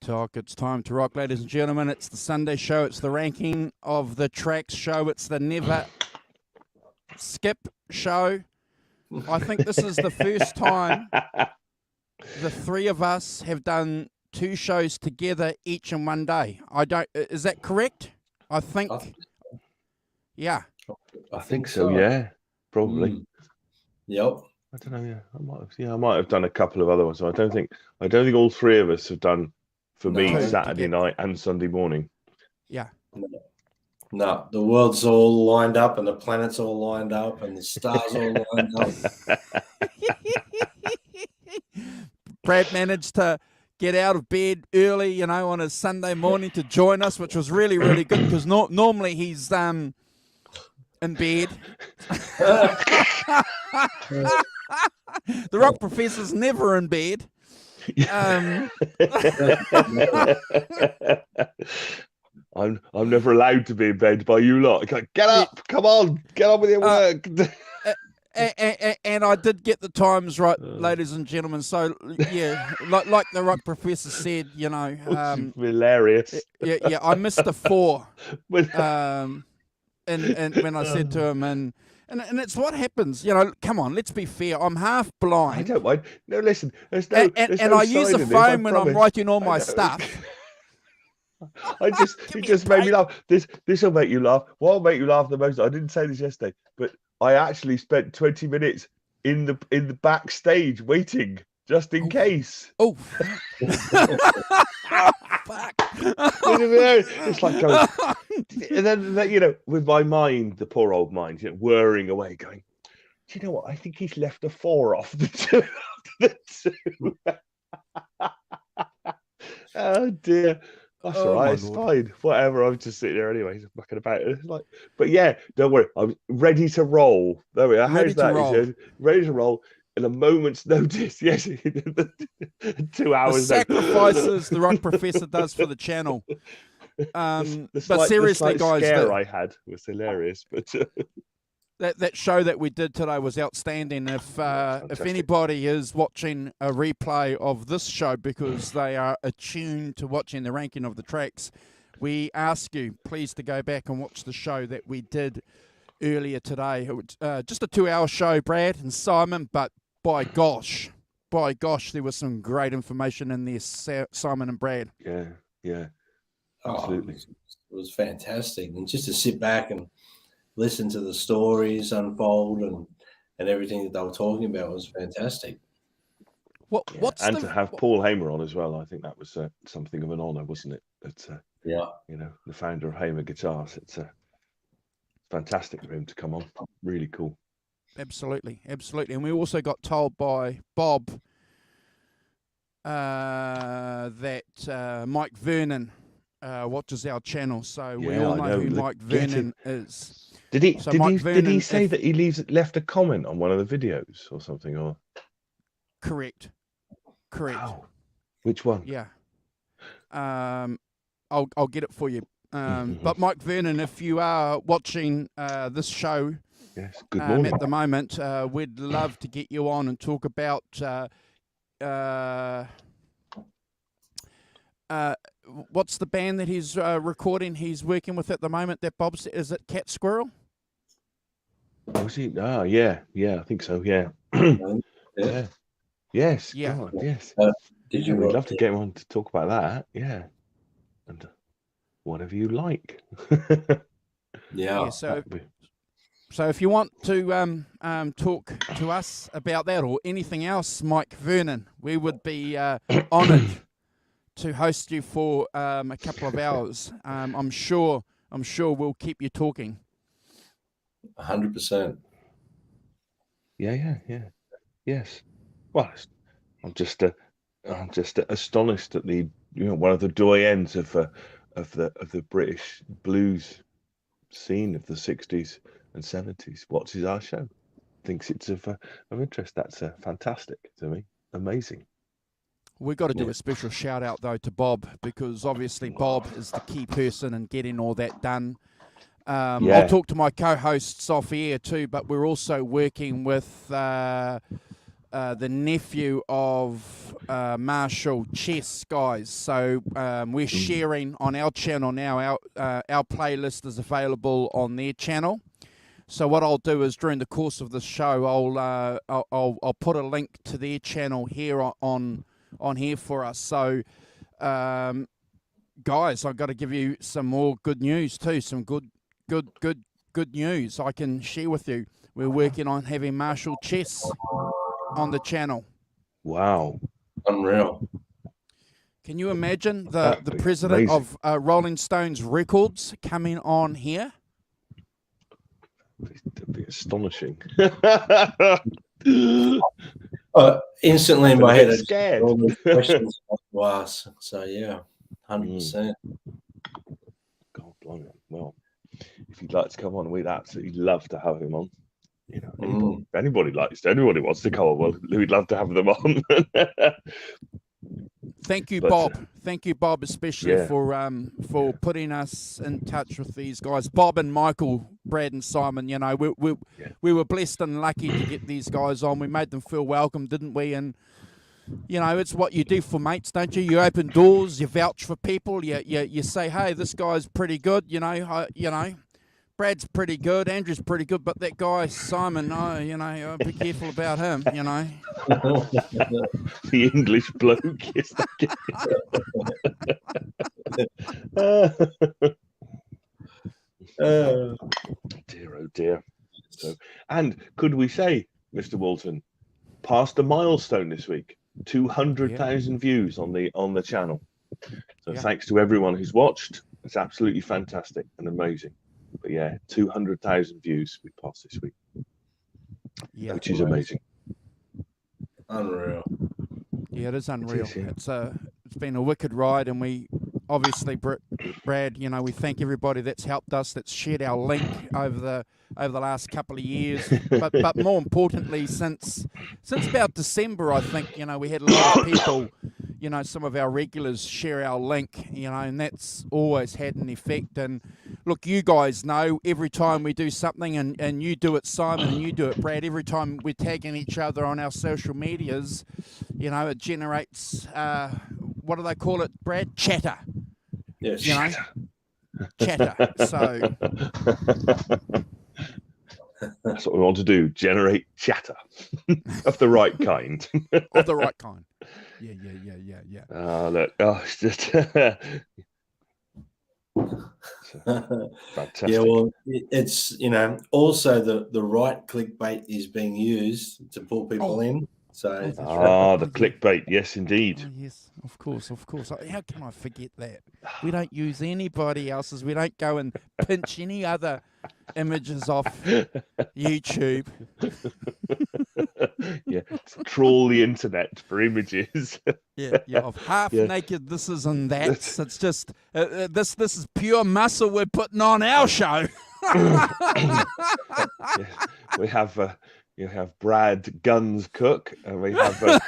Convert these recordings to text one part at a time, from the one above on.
TikTok, it's time to rock, ladies and gentlemen. It's the Sunday show. It's the ranking of the tracks show. It's the never skip show. I think this is the first time the three of us have done two shows together each in one day. Is that correct? I think. Yeah. I think so. Yeah, probably. Yep. I don't know. Yeah, I might have done a couple of other ones. I don't think all three of us have done for me Saturday night and Sunday morning. Yeah. No, the world's all lined up and the planets all lined up and the stars all lined up. Brad managed to get out of bed early, on a Sunday morning to join us, which was really, really good because normally he's in bed. The rock professor's never in bed. I'm never allowed to be in bed by you lot. Get up, come on, get on with your work. And I did get the times right, ladies and gentlemen. So yeah, like the rock professor said, hilarious. Yeah, I missed the 4. And when I said to him, and it's what happens, come on, let's be fair. I'm half blind. I don't mind. No, listen, there's no. And I use the phone when I'm writing all my stuff. It just made me laugh. This will make you laugh. What will make you laugh the most? I didn't say this yesterday, but I actually spent 20 minutes in the backstage waiting just in case. Oh, fuck! It's like going, and then with my mind, the poor old mind, whirring away, going. Do you know what? I think he's left a 4 off the two. Oh dear. That's all right. It's fine. Whatever. I was just sitting there anyway, just mucking about. But yeah, don't worry. I was ready to roll. There we are. How's that? Ready to roll in a moment's notice. Yes. 2 hours. The sacrifices the rock professor does for the channel. But seriously, guys, scare I had was hilarious. But that show that we did today was outstanding. If anybody is watching a replay of this show because they are attuned to watching the ranking of the tracks, we ask you please to go back and watch the show that we did earlier today. Just a 2-hour show, Brad and Simon, but by gosh, there was some great information in there, Simon and Brad. Yeah, absolutely. It was fantastic, and just to sit back and listen to the stories unfold and everything that they were talking about was fantastic. To have Paul Hamer on as well, I think that was something of an honour, wasn't it? The founder of Hamer Guitars. It's fantastic for him to come on. Really cool. Absolutely. And we also got told by Bob that Mike Vernon watches our channel, so we all know who Mike Vernon is. Did he say that he left a comment on one of the videos or something? Or correct. Oh, which one? Yeah. I'll get it for you. But Mike Vernon, if you are watching this show, yes, good morning. At the moment, we'd love to get you on and talk about what's the band that he's he's working with at the moment that Bob's, is it Cat Squirrel? Was he? Oh, yeah, I think so, yeah. Yeah. Yes, yeah. God, yes. We'd love to get him on to talk about that, yeah. And whatever you like. Yeah, so if you want to talk to us about that or anything else, Mike Vernon, we would be honoured to host you for a couple of hours. I'm sure we'll keep you talking. 100%. Yeah. Yes. Well, I'm just astonished at the one of the doyens of the British blues scene of the 60s and 70s watches our show, thinks it's of interest. That's fantastic to me. Amazing. We've got to do a special shout out though to Bob, because obviously Bob is the key person in getting all that done. I'll talk to my co-hosts off air too, but we're also working with the nephew of Marshall Chess guys. So we're sharing on our channel now. Our playlist is available on their channel. So what I'll do is during the course of the show, I'll put a link to their channel here on here for us. So guys, I've got to give you some more good news too. Some good news I can share with you. We're working on having Marshall Chess on the channel. Wow. Unreal. Can you imagine the president of Rolling Stones Records coming on here? That'd be astonishing. Instantly in my head, scared. All these questions to ask. So yeah, 100%. God blimey. Well, if he'd like to come on, we'd absolutely love to have him on. You know, anybody wants to come on, well, we'd love to have them on. Thank you, Bob. Thank you, Bob, especially for putting us in touch with these guys. Bob and Michael, Brad and Simon. You know, we were blessed and lucky to get these guys on. We made them feel welcome, didn't we? And you know, it's what you do for mates, don't you? You open doors, you vouch for people. You say, hey, this guy's pretty good. You know, Brad's pretty good, Andrew's pretty good, but that guy Simon, be careful about him. You know. The English bloke, yes. Dear, oh dear. So, and could we say, Mr. Walton, passed a milestone this week? 200,000 views on the channel. So thanks to everyone who's watched. It's absolutely fantastic and amazing. But yeah, 200,000 views we passed this week, which is amazing. Unreal. Yeah, it is unreal. It's been a wicked ride, and we obviously, Brad, you know, we thank everybody that's helped us, that's shared our link over the last couple of years. But more importantly, since about December, I think, you know, we had a lot of people, you know, some of our regulars share our link, you know, and that's always had an effect. And look, you guys know every time we do something, and you do it, Simon, and you do it, Brad, every time we're tagging each other on our social medias, you know, it generates, what do they call it, Brad? Chatter. Yes. You know? Chatter. So that's what we want to do, generate chatter of the right kind. Of the right kind. Yeah. Look, it's just fantastic. Yeah, well, it's, you know, also the right clickbait is being used to pull people in. So the clickbait, yes, indeed. Oh, yes, of course. How can I forget that? We don't use anybody else's. We don't go and pinch any other images off YouTube. Yeah, trawl the internet for images. yeah, of half naked this and that. It's just this is pure muscle we're putting on our show. We have. You have Brad Guns Cook, and we have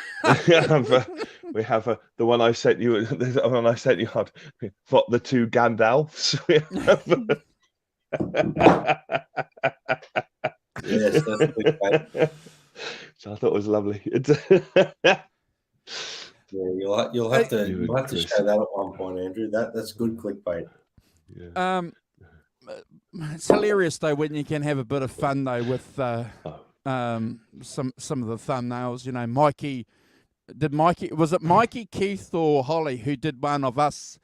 we have the one I sent you. The one I sent you had what the two Gandalfs. Yes, that's good. So I thought it was lovely. Yeah, you'll have to show that at one point, Andrew. That's good clickbait. Yeah. It's hilarious though when you can have a bit of fun though with some of the thumbnails. You know, was it Mikey, Keith, or Holly who did one of us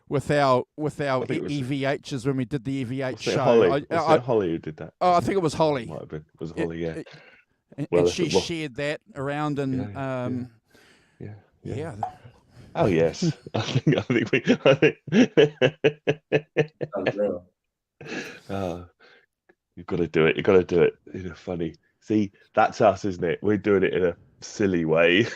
with our EVHs when we did the EVH show? Holly. Was Holly who did that? Oh, I think it was Holly. Might have been. It was Holly, yeah. And she shared that around, and yeah. Oh yes, I think we. You've got to do it. You've got to do it in a funny. See, that's us, isn't it? We're doing it in a silly way,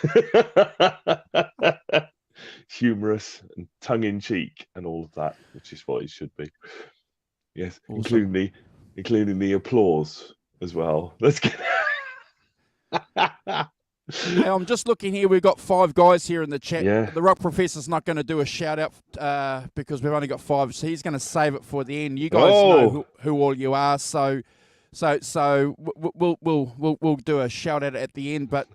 humorous and tongue in cheek, and all of that, which is what it should be. Yes, awesome. Including including the applause as well. Let's get. Hey, I'm just looking here. We've got 5 guys here in the chat. Yeah. The Rock Professor's not going to do a shout out because we've only got 5, so he's going to save it for the end. You guys know who all you are, so we'll do a shout out at the end. But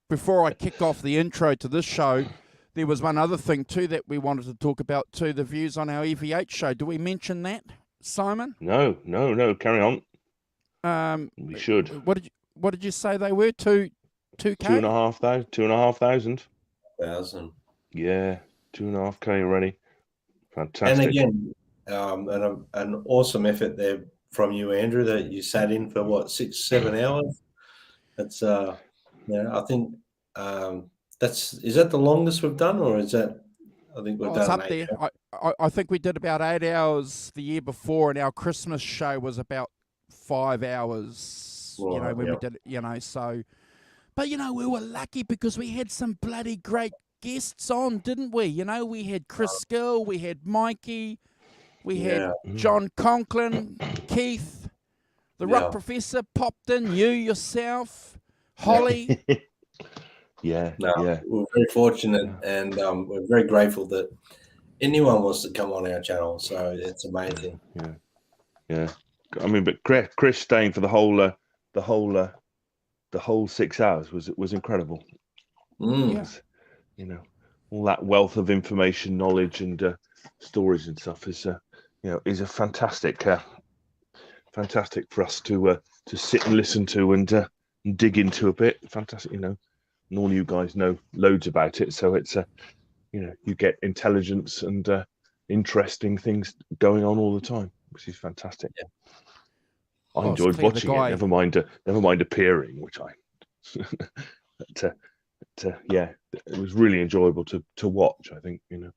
before I kick off the intro to this show, there was one other thing too that we wanted to talk about too. The views on our EVH show. Do we mention that, Simon? No. Carry on. We should. What did you say they were? 2K? 2,500. Yeah, 2.5K already. Fantastic. And again, an awesome effort there from you, Andrew, that you sat in for 6-7 hours. That's I think is that the longest we've done, or is that? I think we've done. It's up there. I think we did about 8 hours the year before, and our Christmas show was about 5 hours. Right, when we did it. So. But, we were lucky because we had some bloody great guests on, didn't we? We had Chris Gill, we had Mikey, we had John Conklin, Keith, the Rock Professor popped in, you yourself, Holly. We're very fortunate, and we're very grateful that anyone wants to come on our channel. So it's amazing. Yeah. I mean, but Chris staying for the whole 6 hours was incredible. All that wealth of information, knowledge, and stories and stuff is a fantastic for us to sit and listen to and dig into a bit. Fantastic, and all you guys know loads about it, so it's you get intelligence and interesting things going on all the time, which is fantastic. I enjoyed watching it. Never mind appearing, which but it was really enjoyable to watch. I think and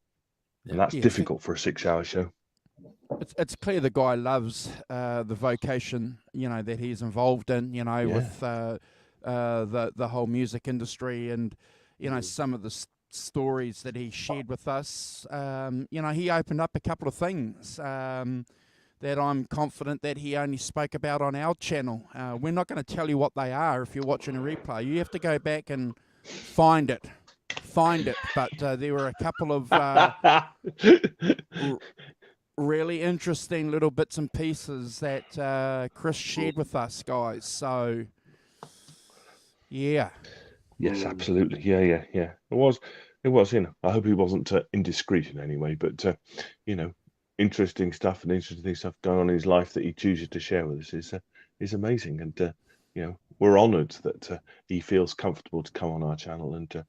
that's difficult for a 6-hour show. It's clear the guy loves the vocation that he's involved in. With the whole music industry and some of the stories that he shared with us. He opened up a couple of things. That I'm confident that he only spoke about on our channel. We're not going to tell you what they are if you're watching a replay. You have to go back and find it. But there were a couple of really interesting little bits and pieces that Chris shared with us, guys. So, yeah. Yes, absolutely. Yeah. It was. I hope he wasn't indiscreet in any way, but interesting stuff going on in his life that he chooses to share with us is amazing, and we're honoured that he feels comfortable to come on our channel and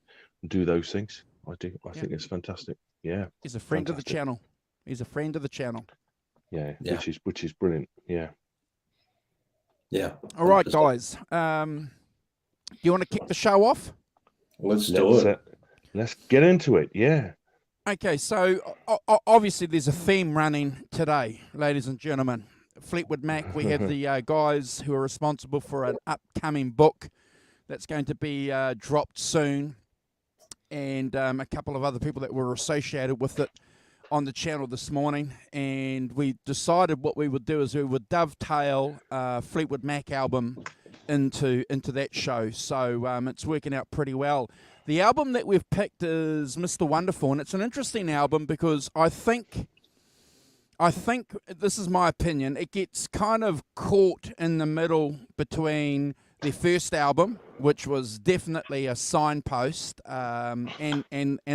do those things. I think it's fantastic. Yeah, he's a friend of the channel. Yeah. Which is brilliant. Yeah. All right, guys. Do you want to kick the show off? Let's do it. Let's get into it. Yeah. Okay, so obviously there's a theme running today, ladies and gentlemen. Fleetwood Mac, we have the guys who are responsible for an upcoming book that's going to be dropped soon, and a couple of other people that were associated with it on the channel this morning. And we decided what we would do is we would dovetail Fleetwood Mac album into that show. So it's working out pretty well. The album that we've picked is Mr. Wonderful, and it's an interesting album because I think this is my opinion, it gets kind of caught in the middle between their first album, which was definitely a signpost, and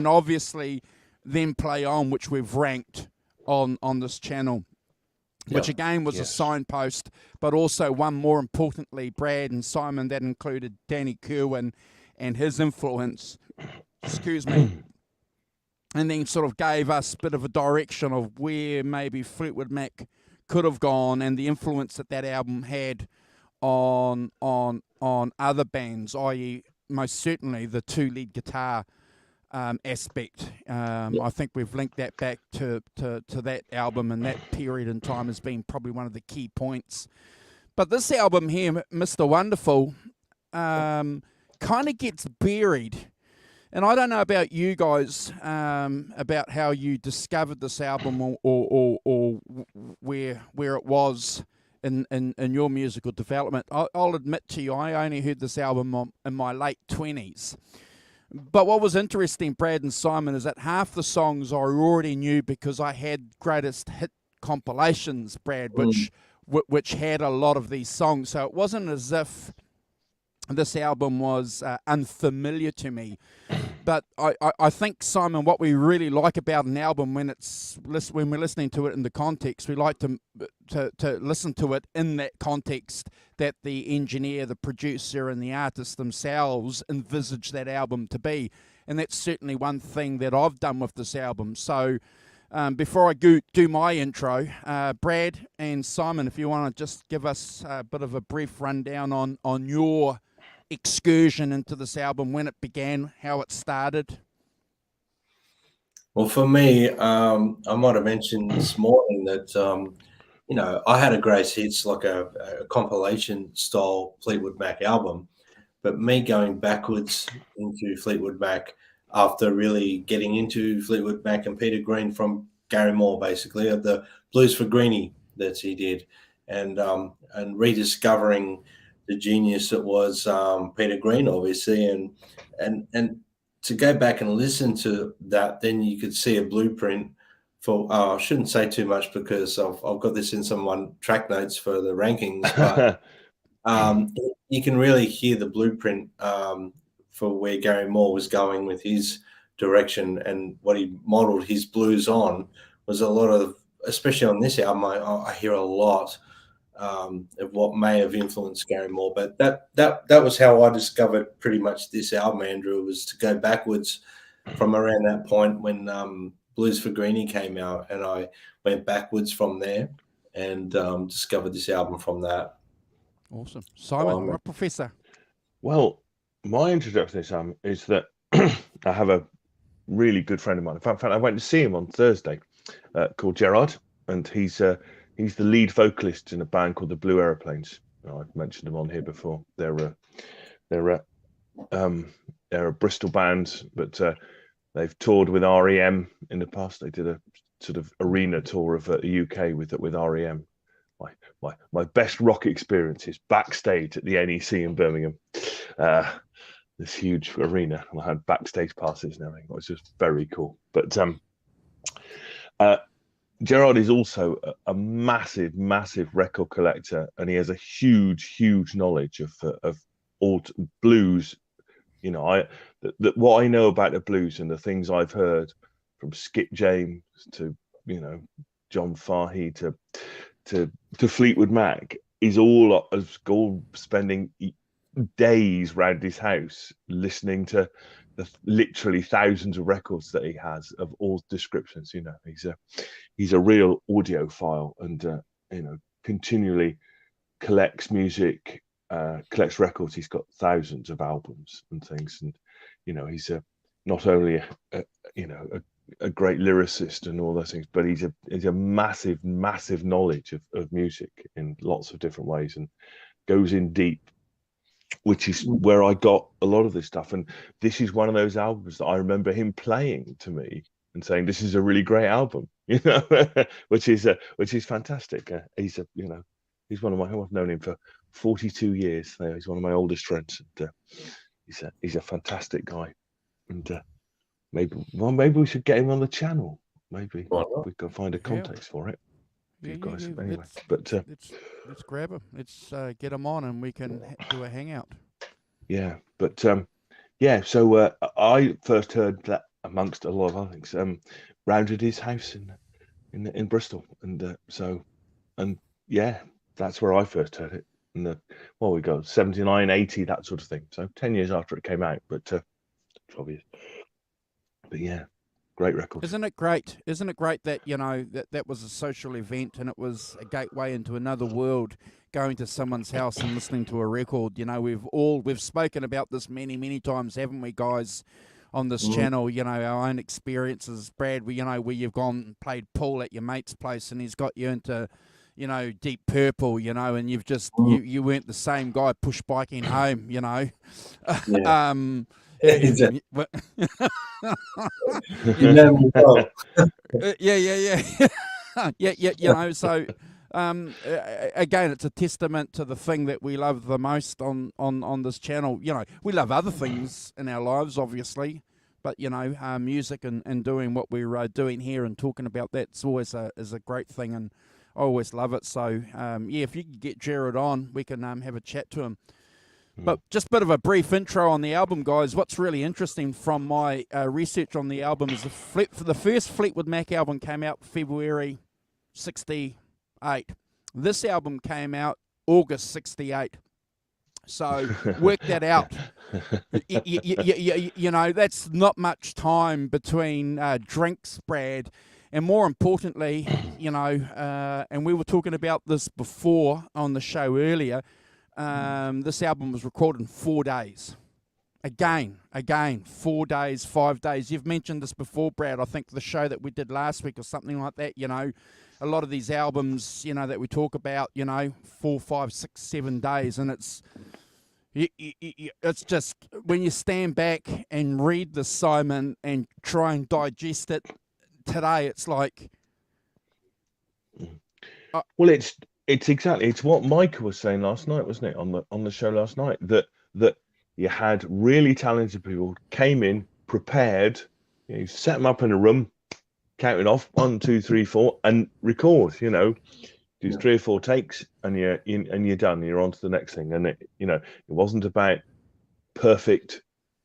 obviously Then Play On, which we've ranked on this channel, which again was a signpost, but also one more importantly, Brad and Simon, that included Danny Kerwin and his influence, and then sort of gave us a bit of a direction of where maybe Fleetwood Mac could have gone and the influence that album had on other bands, i.e. most certainly the 2 lead guitar aspect. I think we've linked that back to that album, and that period in time has been probably one of the key points. But this album here, Mr. Wonderful, kind of gets buried. And I don't know about you guys, about how you discovered this album or where it was in your musical development. I'll admit to you, I only heard this album in my late 20s. But what was interesting, Brad and Simon, is that half the songs I already knew because I had greatest hit compilations, Brad, which had a lot of these songs. So it wasn't as if this album was unfamiliar to me. But I think, Simon, what we really like about an album when we're listening to it in the context, we like to listen to it in that context that the engineer, the producer, and the artist themselves envisage that album to be. And that's certainly one thing that I've done with this album. So before I do my intro, Brad and Simon, if you want to just give us a bit of a brief rundown on your excursion into this album, when it began, how it started. Well, for me, I might have mentioned this morning that I had a great hits, like a compilation style Fleetwood Mac album, but me going backwards into Fleetwood Mac after really getting into Fleetwood Mac and Peter Green from Gary Moore, basically, of the Blues for Greenie that he did, and rediscovering the genius that was Peter Green, obviously, and to go back and listen to that, then you could see a blueprint for. I shouldn't say too much because I've got this in some of my track notes for the rankings, but you can really hear the blueprint for where Gary Moore was going with his direction, and what he modelled his blues on was a lot of, especially on this album, I hear a lot of what may have influenced Gary Moore. But that was how I discovered pretty much this album, Andrew, was to go backwards from around that point when Blues for Greenie came out, and I went backwards from there and discovered this album from that. Awesome. Simon, what Professor? Well, my introduction to this album is that I have a really good friend of mine. In fact, I went to see him on Thursday, called Gerard, and he's the lead vocalist in a band called the Blue Aeroplanes. I've mentioned them on here before. They're a Bristol band, but they've toured with REM in the past. They did a sort of arena tour of the UK with REM. My best rock experience is backstage at the NEC in Birmingham. This huge arena, and I had backstage passes and everything. It was just very cool. But Gerard is also a massive record collector, and he has a huge knowledge of all blues. What I know about the blues and the things I've heard from Skip James to John Fahey to Fleetwood Mac is all spending days round his house listening to the literally thousands of records that he has of all descriptions. He's a real audiophile, and continually collects music, collects records. He's got thousands of albums and things, and he's not only a great lyricist and all those things, but he's a massive knowledge of music in lots of different ways, and goes in deep, which is where I got a lot of this stuff. And this is one of those albums that I remember him playing to me and saying, "This is a really great album," which is fantastic. He's one of my. I've known him for 42 years. He's one of my oldest friends. And, he's a fantastic guy, and maybe we should get him on the channel. Maybe we can find a context for it. Anyway, let's grab him. Let's get him on, and we can do a hangout. Yeah, but So I first heard that, amongst a lot of other things, round at his house in Bristol, and that's where I first heard it. And we go 79, 80, that sort of thing. So 10 years after it came out, but 12 years. But yeah. Great record. Isn't it great that that was a social event, and it was a gateway into another world, going to someone's house and listening to a record. We've spoken about this many times, haven't we, guys, on this channel? Our own experiences, Brad, where you've gone and played pool at your mate's place, and he's got you into Deep Purple, and you've just you weren't the same guy push biking home, Yeah. You know me well. Yeah. So Again, it's a testament to the thing that we love the most on this channel. You know, we love other things in our lives, obviously, but you know, music and doing what we're doing here and talking about that's always is a great thing, and I always love it. So yeah, if you can get Jared on, we can have a chat to him. But just a bit of a brief intro on the album, guys. What's really interesting from my research on the album is the first Fleetwood Mac album came out February 68. This album came out August 68. So work that out. You know, that's not much time between drinks, Brad. And more importantly, you know, and we were talking about this before on the show earlier, this album was recorded in 4 days. Again, 4 days, 5 days. You've mentioned this before, Brad. I think the show that we did last week or something like that, you know, a lot of these albums, you know, that we talk about, you know, 4, 5, 6, 7 days. And it's just, when you stand back and read the Simon and try and digest it today, it's like... well, it's exactly, it's what Micah was saying last night, wasn't it, on the show last night, that you had really talented people came in prepared, you set them up in a room, counting off 1, 2, 3, 4, and record. You know, do 3 or 4 takes, and you're done. You're on to the next thing. And it, you know, it wasn't about perfect,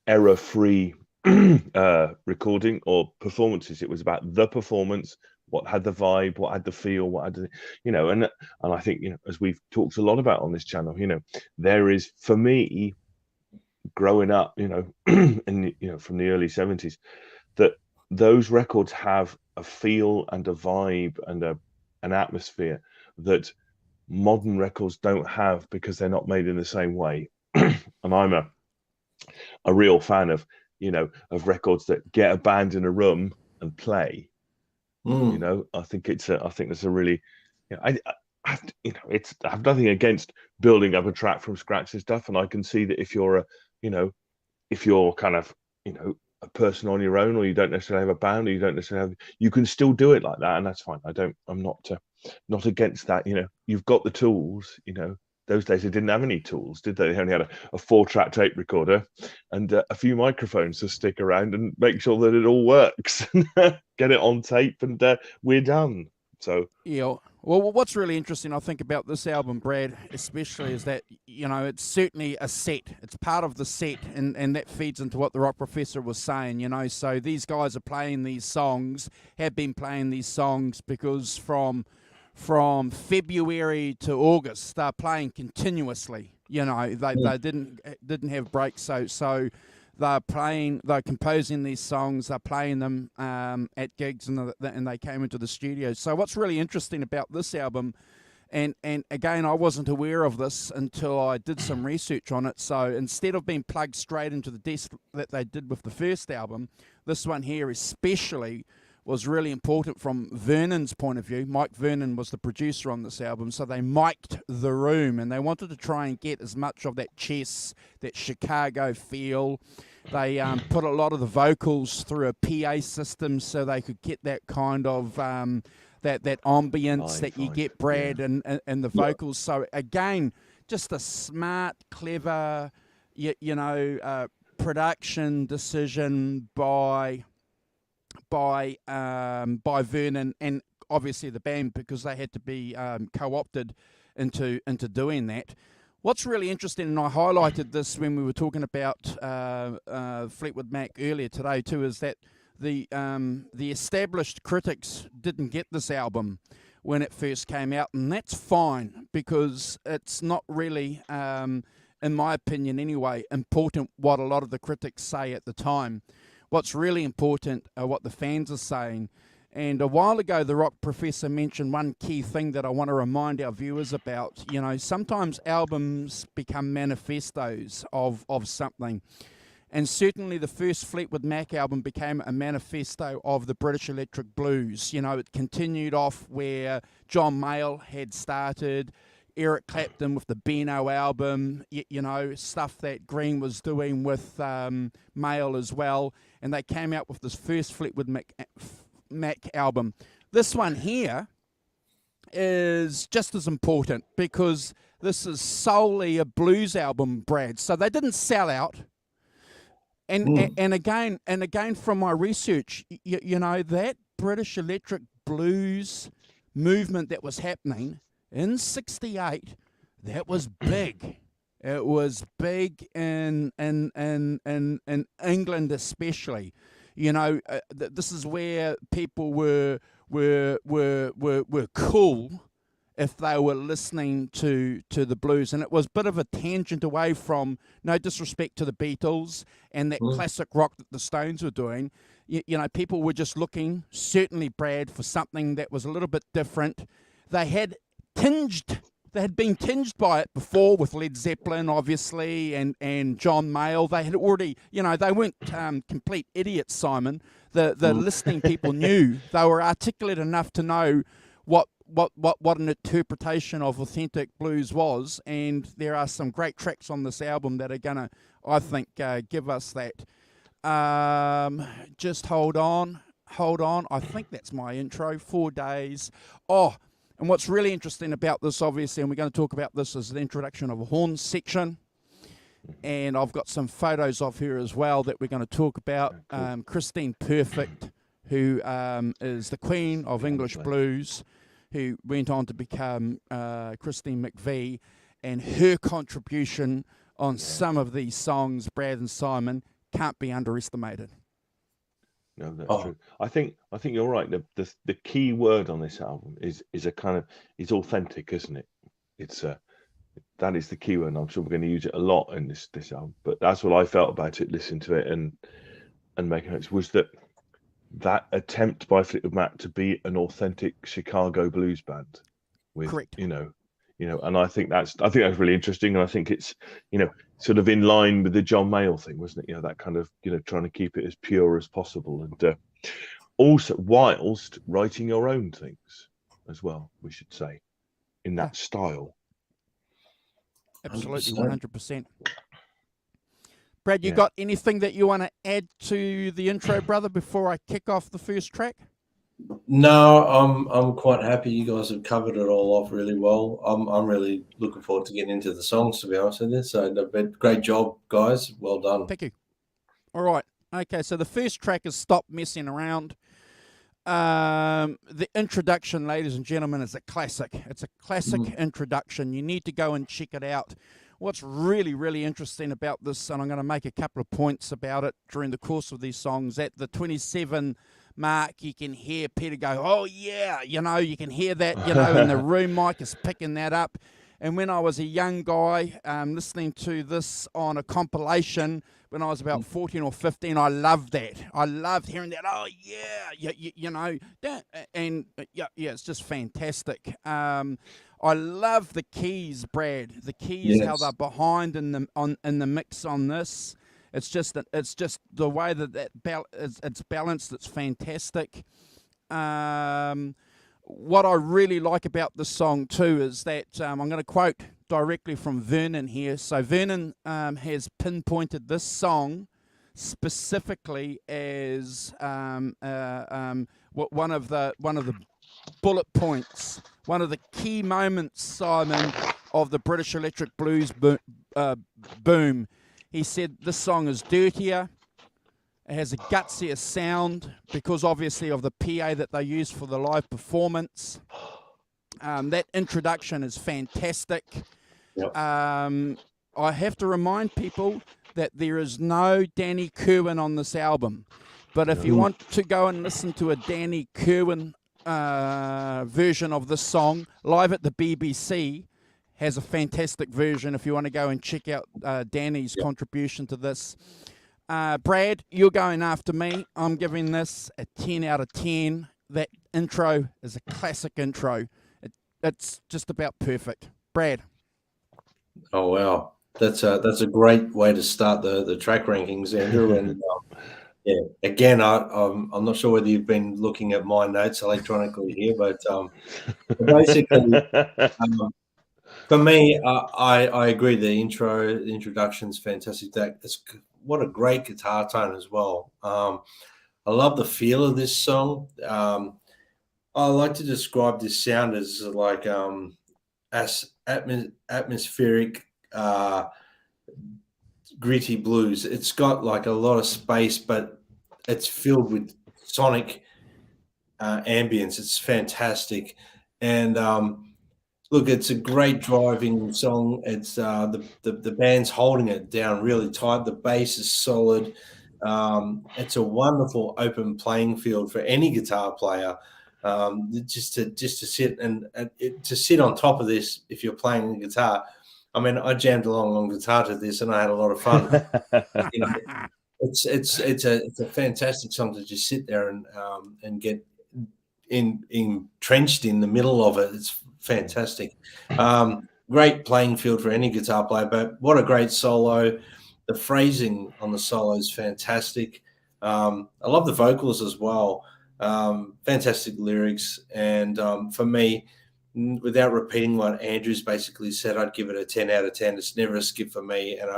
error-free recording or performances. It was about the performance. What had the vibe, what had the feel, what had the, you know, and I think, you know, as we've talked a lot about on this channel, you know, there is, for me, growing up, you know, and you know, from the early 70s, that those records have a feel and a vibe and an atmosphere that modern records don't have, because they're not made in the same way. And I'm a real fan of, you know, of records that get a band in a room and play. You know, I think it's a really, you know, I have nothing against building up a track from scratch and stuff. And I can see that if you're if you're kind of, you know, a person on your own, or you don't necessarily have a band, or you don't necessarily have, you can still do it like that, and that's fine. I'm not against that. You know, you've got the tools. You know, those days they didn't have any tools, did they? They only had a 4-track tape recorder and a few microphones to stick around and make sure that it all works. Get it on tape, and we're done. So yeah. Well, what's really interesting, I think, about this album, Brad, especially, is that, you know, it's certainly a set. It's part of the set, and that feeds into what the Rock Professor was saying, you know. So these guys are playing these songs, have been playing these songs, because from February to August, they're playing continuously. You know, they didn't have breaks, so they're composing these songs, they're playing them at gigs, and they came into the studio. So what's really interesting about this album, and again, I wasn't aware of this until I did some research on it. So instead of being plugged straight into the desk that they did with the first album, this one here especially was really important from Vernon's point of view. Mike Vernon was the producer on this album, so they mic'd the room, and they wanted to try and get as much of that chess, that Chicago feel. They put a lot of the vocals through a PA system, so they could get that kind of that ambience that you get, Brad, and the vocals. So again, just a smart, clever, you know, production decision by Vernon and obviously the band, because they had to be co-opted into doing that. What's really interesting, and I highlighted this when we were talking about Fleetwood Mac earlier today too, is that the established critics didn't get this album when it first came out, and that's fine, because it's not really, in my opinion anyway, important what a lot of the critics say at the time. What's really important are what the fans are saying. And a while ago, the Rock Professor mentioned one key thing that I want to remind our viewers about. You know, sometimes albums become manifestos of something. And certainly the first Fleetwood Mac album became a manifesto of the British Electric Blues. You know, it continued off where John Mayall had started, Eric Clapton with the Beano album, you know, stuff that Green was doing with Mayall as well. And they came out with this first Fleetwood Mac album. This one here is just as important because this is solely a blues album, Brad. So they didn't sell out. And again, from my research, you know, that British electric blues movement that was happening in '68, that was big. It was big in England especially. You know, this is where people were cool if they were listening to the blues. And it was a bit of a tangent away from, no disrespect to the Beatles and that classic rock that the Stones were doing. You know, people were just looking, certainly, Brad, for something that was a little bit different. They had been tinged by it before with Led Zeppelin, obviously, and John Mayall. They had already, you know, they weren't complete idiots, Simon. The listening people knew. They were articulate enough to know what an interpretation of authentic blues was, and there are some great tracks on this album that are gonna, I think, give us that. Just hold on. I think that's my intro. 4 days. Oh, and what's really interesting about this, obviously, and we're going to talk about this, is the introduction of a horn section. And I've got some photos of her as well that we're going to talk about. Christine Perfect, who is the queen of English blues, who went on to become Christine McVie, and her contribution on some of these songs, Brad and Simon, can't be underestimated. No, that's true. I think you're right. The key word on this album is a kind of, is authentic, isn't it? It's that is the key word. And I'm sure we're going to use it a lot in this album. But that's what I felt about it, listening to it and making notes, was that attempt by Fleetwood Mac to be an authentic Chicago blues band with, correct, you know, and I think that's really interesting, and I think it's, you know, sort of in line with the John Mayall thing, wasn't it? You know, that kind of, you know, trying to keep it as pure as possible, and also whilst writing your own things as well, we should say, in that style. Absolutely, 100%. Brad, you got anything that you want to add to the intro, brother, before I kick off the first track? No, I'm quite happy. You guys have covered it all off really well. I'm really looking forward to getting into the songs, to be honest with you. So, great job, guys. Well done. Thank you. All right. Okay, so the first track is Stop Messing Around. The introduction, ladies and gentlemen, is a classic. It's a classic introduction. You need to go and check it out. What's really, really interesting about this, and I'm going to make a couple of points about it during the course of these songs, at the 27 mark, you can hear Peter go, oh, yeah, you know, you can hear that, you know, and the room mic is picking that up. And when I was a young guy listening to this on a compilation when I was about 14 or 15, I loved that. I loved hearing that. Oh, yeah, you know, and it's just fantastic. I love the keys, Brad. The keys, how they're behind in the mix on this. It's just the way that it's balanced. It's fantastic. What I really like about this song too is that I'm going to quote directly from Vernon here. So Vernon has pinpointed this song specifically as one of the bullet points, one of the key moments, Simon, of the British electric blues boom. He said this song is dirtier, it has a gutsier sound because obviously of the PA that they use for the live performance. That introduction is fantastic. Yep. I have to remind people that there is no Danny Kirwan on this album. But if you want to go and listen to a Danny Kirwan version of this song, live at the BBC has a fantastic version if you want to go and check out Danny's contribution to this. Brad, you're going after me. I'm giving this a 10 out of 10. That intro is a classic intro. It's just about perfect. Brad. Oh, wow. That's a great way to start the track rankings, Andrew. And again, I'm not sure whether you've been looking at my notes electronically here, but basically, for me, I agree. The introduction's fantastic. What a great guitar tone as well. I love the feel of this song. I like to describe this sound as like atmospheric, gritty blues. It's got like a lot of space, but it's filled with sonic ambience. It's fantastic, and look, it's a great driving song. It's the band's holding it down really tight. The bass is solid. It's a wonderful open playing field for any guitar player. Just to sit and to sit on top of this if you're playing the guitar. I mean, I jammed along on guitar to this and I had a lot of fun. You know, it's a fantastic song to just sit there and get entrenched in the middle of it. It's fantastic. Great playing field for any guitar player, but what a great solo. The phrasing on the solo is fantastic. I love the vocals as well. Fantastic lyrics. And for me, without repeating what Andrew's basically said, I'd give it a 10 out of 10. It's never a skip for me. And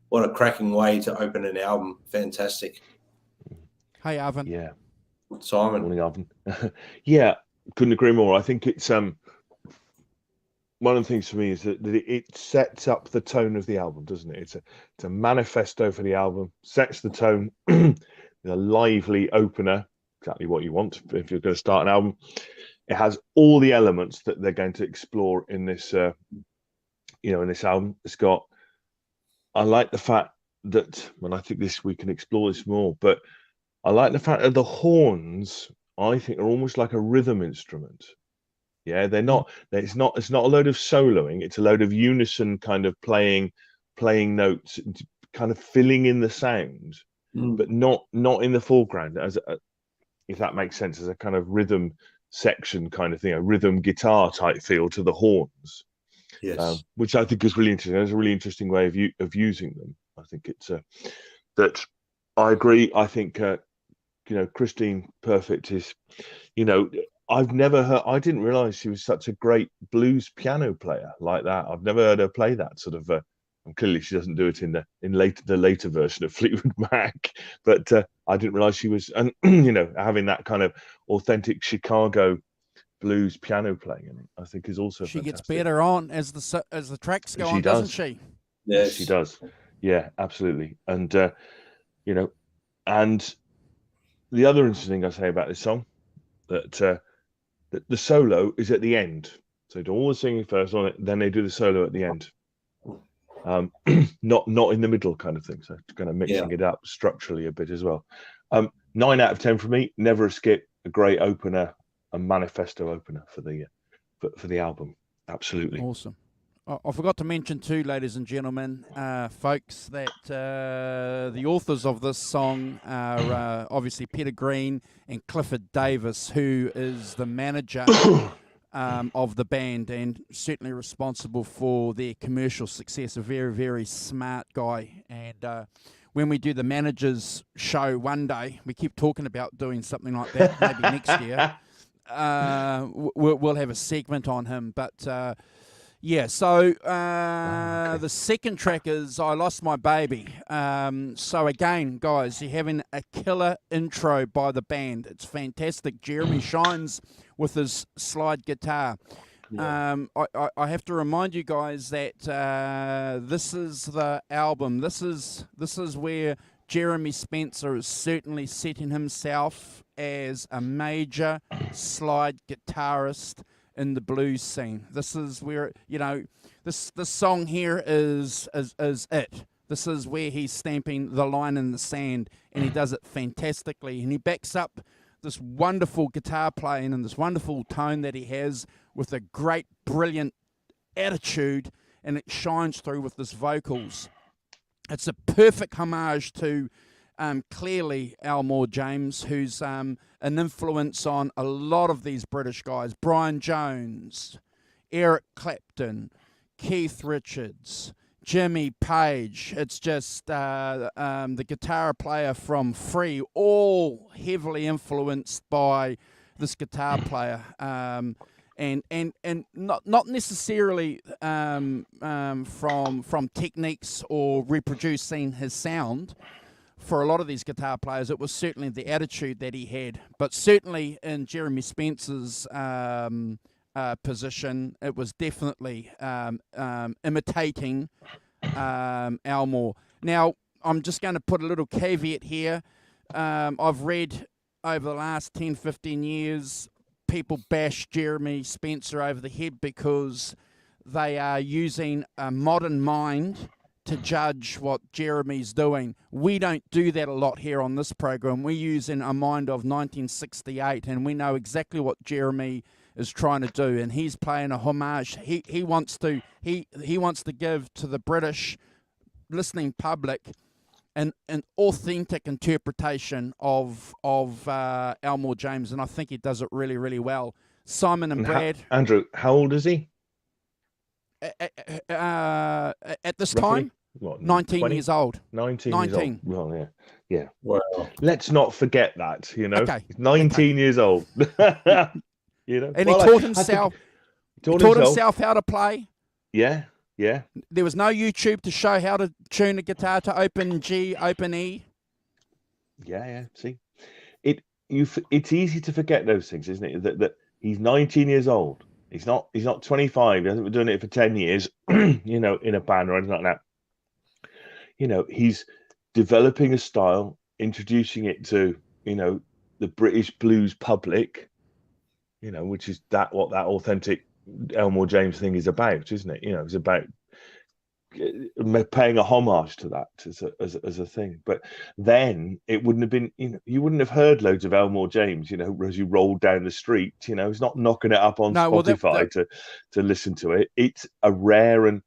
what a cracking way to open an album. Fantastic. Hey, Arvin. Yeah. Simon. Morning, Arvin. Yeah, couldn't agree more. I think it's one of the things for me is that it sets up the tone of the album, doesn't it? It's a manifesto for the album, sets the tone, the lively opener, exactly what you want if you're going to start an album. It has all the elements that they're going to explore in this, in this album. It's got. I like the fact that, and I think we can explore this more, but I like the fact that the horns, I think, are almost like a rhythm instrument. Yeah, they're not. It's not a load of soloing. It's a load of unison kind of playing notes, kind of filling in the sound, but not in the foreground. If that makes sense, as a kind of rhythm section kind of thing, a rhythm guitar type feel to the horns. Yes, which I think is really interesting. It's a really interesting way of using them. I think it's that. I agree. I think Christine Perfect is, I've never heard. I didn't realize she was such a great blues piano player like that. I've never heard her play that sort of. And clearly, she doesn't do it in the later version of Fleetwood Mac. But I didn't realize she was, and having that kind of authentic Chicago blues piano playing in it, I think is also she fantastic. Gets better on as the tracks go on, doesn't she? Yes, she does. Yeah, absolutely. And and the other interesting thing I say about this song that the solo is at the end. So they do all the singing first on it, then they do the solo at the end. Not in the middle kind of thing. So kind of mixing it up structurally a bit as well. 9 out of 10 for me. Never a skip. A great opener, a manifesto opener for the album. Absolutely awesome. I forgot to mention too, ladies and gentlemen, folks, that the authors of this song are obviously Peter Green and Clifford Davis, who is the manager of the band and certainly responsible for their commercial success. A very, very smart guy. And when we do the managers show one day, we keep talking about doing something like that, maybe next year. We'll have a segment on him, but yeah. So the second track is "I Lost My Baby." So again, guys, you're having a killer intro by the band. It's fantastic. Jeremy shines with his slide guitar. I have to remind you guys that this is the album. This is where Jeremy Spencer is certainly setting himself as a major slide guitarist in the blues scene. This is where, this song here is it. This is where he's stamping the line in the sand, and he does it fantastically. And he backs up this wonderful guitar playing and this wonderful tone that he has with a great, brilliant attitude, and it shines through with his vocals. It's a perfect homage to clearly Elmore James, who's an influence on a lot of these British guys. Brian Jones, Eric Clapton, Keith Richards, Jimmy Page. It's just the guitar player from Free, all heavily influenced by this guitar player. And not necessarily from techniques or reproducing his sound for a lot of these guitar players, it was certainly the attitude that he had. But certainly in Jeremy Spencer's position, it was definitely imitating Elmore. Now, I'm just going to put a little caveat here. I've read over the last 10, 15 years, people bash Jeremy Spencer over the head because they are using a modern mind to judge what Jeremy's doing. We don't do that a lot here on this program. We're using a mind of 1968, and we know exactly what Jeremy is trying to do, and he's playing a homage. He wants to give to the British listening public an authentic interpretation of Elmore James, and I think he does it really, really well. Simon and Brad. Andrew, how old is he? At this Roughly? time, What, 19 20? years old. 19 years 19. old. Well, yeah. Wow. Let's not forget that, you know. Okay. He's 19 years old. You know. And he taught himself. He taught himself how to play. Yeah. There was no YouTube to show how to tune a guitar to open G, open E. Yeah. See, it's easy to forget those things, isn't it? That he's 19 years old. He's not 25. He hasn't been doing it for 10 years, you know, in a band or anything like that. You know, he's developing a style, introducing it to, you know, the British blues public, you know, which is what that authentic Elmore James thing is about, isn't it? You know, it's about paying a homage to that as a thing. But then it wouldn't have been, you know, you wouldn't have heard loads of Elmore James, you know, as you rolled down the street. You know, he's not knocking it up on Spotify to listen to it. It's a rare and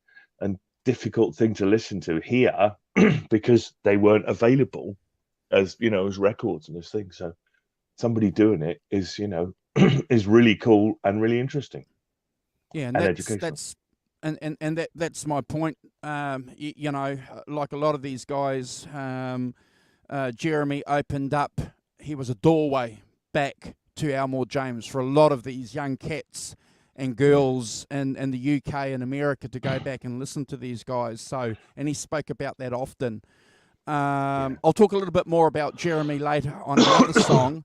difficult thing to listen to here because they weren't available as, you know, as records and as things. So somebody doing it is, you know, is really cool and really interesting. Yeah, and that's my point. You know, like a lot of these guys, Jeremy opened up. He was a doorway back to Elmore James for a lot of these young cats and girls in the UK and America to go back and listen to these guys. So, and he spoke about that often. I'll talk a little bit more about Jeremy later on another song.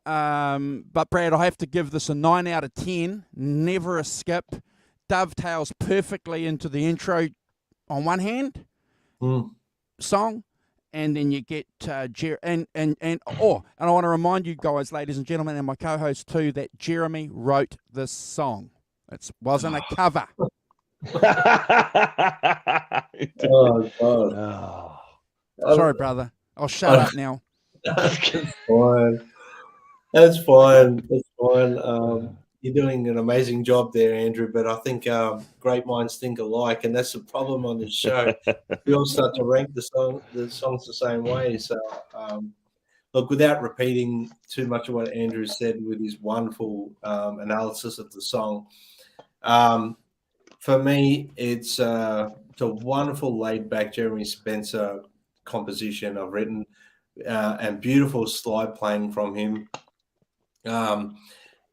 But Brad, I have to give this a 9 out of 10. Never a skip. Dovetails perfectly into the intro on one hand song, and then you get and I want to remind you guys, ladies and gentlemen, and my co-host too, that Jeremy wrote this song. It wasn't a cover. Oh God! Sorry, brother. I'll shut up now. That's fine. That's fine. You're doing an amazing job there, Andrew, but I think great minds think alike, and that's the problem on this show. We all start to rank the songs the same way. So, look, without repeating too much of what Andrew said with his wonderful analysis of the song, for me, it's a wonderful laid-back Jeremy Spencer composition I've written, and beautiful slide playing from him.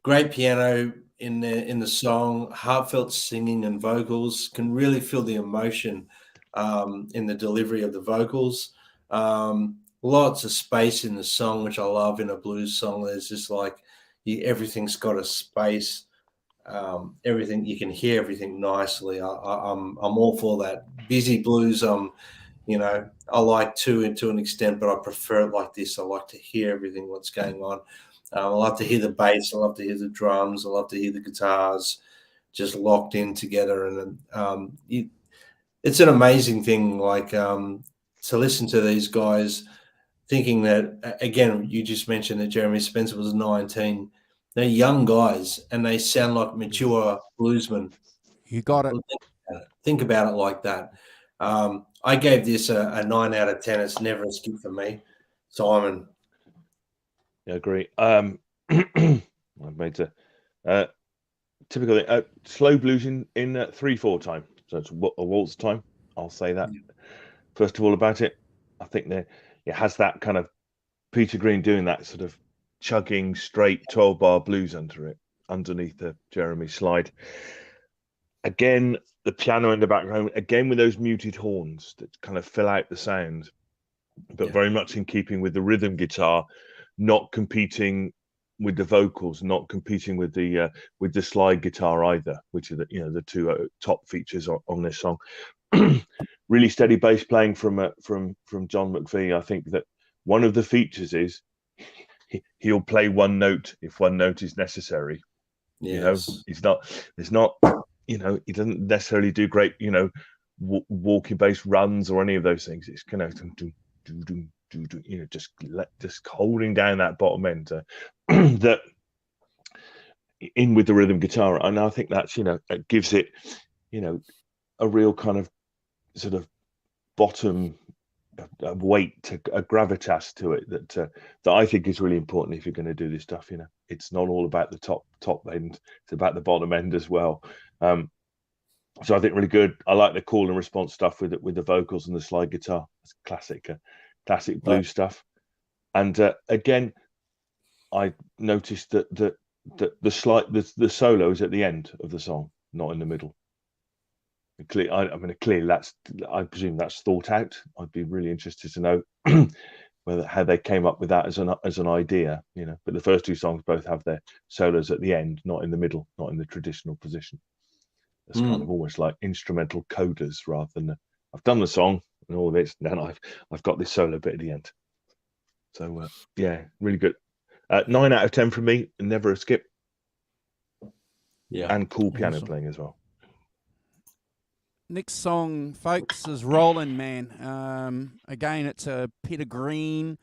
Great piano in the song, heartfelt singing and vocals. Can really feel the emotion in the delivery of the vocals. Lots of space in the song, which I love in a blues song. There's just like everything's got a space. Everything, you can hear everything nicely. I'm all for that. Busy blues, you know, I like to an extent, but I prefer it like this. I like to hear everything what's going on. I love to hear the bass. I love to hear the drums. I love to hear the guitars just locked in together. And it's an amazing thing, like to listen to these guys thinking that, again, you just mentioned that Jeremy Spencer was 19. They're young guys and they sound like mature bluesmen. You got it. Think about it like that. I gave this a 9 out of 10. It's never a skip for me. Simon. I agree. I've made a typical slow blues in 3/4 time, so it's a waltz time. I'll say that first of all about it. I think it has that kind of Peter Green doing that sort of chugging straight 12-bar blues underneath the Jeremy slide. Again, the piano in the background, again with those muted horns that kind of fill out the sound. but very much in keeping with the rhythm guitar, not competing with the vocals, not competing with the slide guitar either, which are the two top features on this song. Really steady bass playing from John McVie. I think that one of the features is he'll play one note if one note is necessary. Yes. He doesn't necessarily do great, walking bass runs or any of those things. It's kind of just holding down that bottom end that in with the rhythm guitar, and I think that's it gives it a real kind of sort of bottom weight, a gravitas to it that I think is really important if you're going to do this stuff. It's not all about the top end; it's about the bottom end as well. So I think really good. I like the call and response stuff with the vocals and the slide guitar. It's classic blues stuff. And again, I noticed that the solo is at the end of the song, not in the middle. Clearly I presume that's thought out. I'd be really interested to know how they came up with that as an idea. But the first two songs both have their solos at the end, not in the middle, not in the traditional position. It's kind of almost like instrumental codas rather than I've done the song and all this, and then I've got this solo bit at the end. So really good. 9 out of 10 from me, and never a skip. Yeah, and cool piano playing as well. Next song, folks, is Rollin Man. Again, it's a Peter Green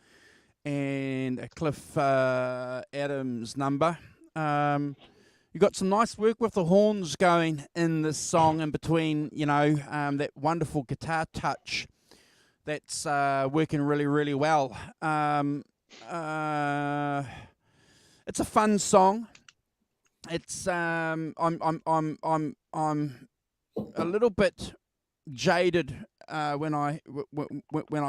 and a Cliff Adams number. You got some nice work with the horns going in this song in between, that wonderful guitar touch that's working really, really well. It's a fun song. It's I'm a little bit jaded when I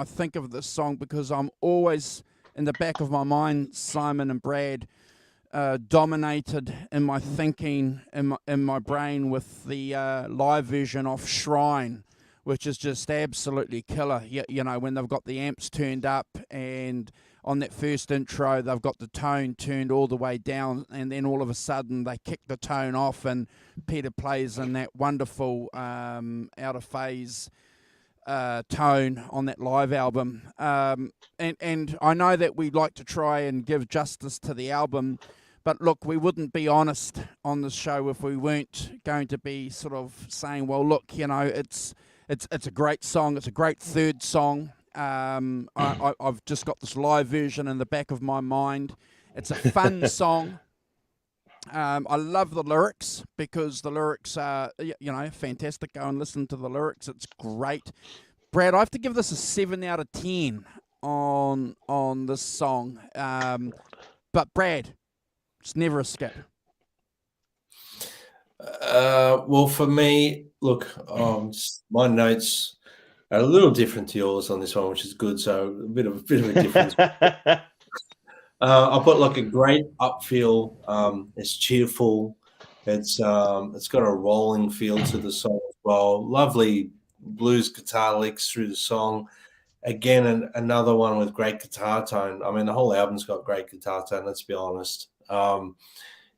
think of this song, because I'm always in the back of my mind, Simon and Brad, dominated in my thinking, in my brain, with the live version of Shrine, which is just absolutely killer. When they've got the amps turned up, and on that first intro they've got the tone turned all the way down, and then all of a sudden they kick the tone off and Peter plays in that wonderful out of phase tone on that live album. And I know that we like to try and give justice to the album, but look, we wouldn't be honest on this show if we weren't going to be sort of saying, well, look, it's a great song. It's a great third song. I've just got this live version in the back of my mind. It's a fun song. I love the lyrics, because the lyrics are, fantastic. Go and listen to the lyrics. It's great. Brad, I have to give this a 7 out of 10 on this song. But Brad, it's never a skip. Well, for me, look, my notes are a little different to yours on this one, which is good. So a bit of a difference. I put like a great upfeel. It's cheerful. It's got a rolling feel to the song as well. Lovely blues guitar licks through the song. Again, another one with great guitar tone. I mean, the whole album's got great guitar tone, let's be honest.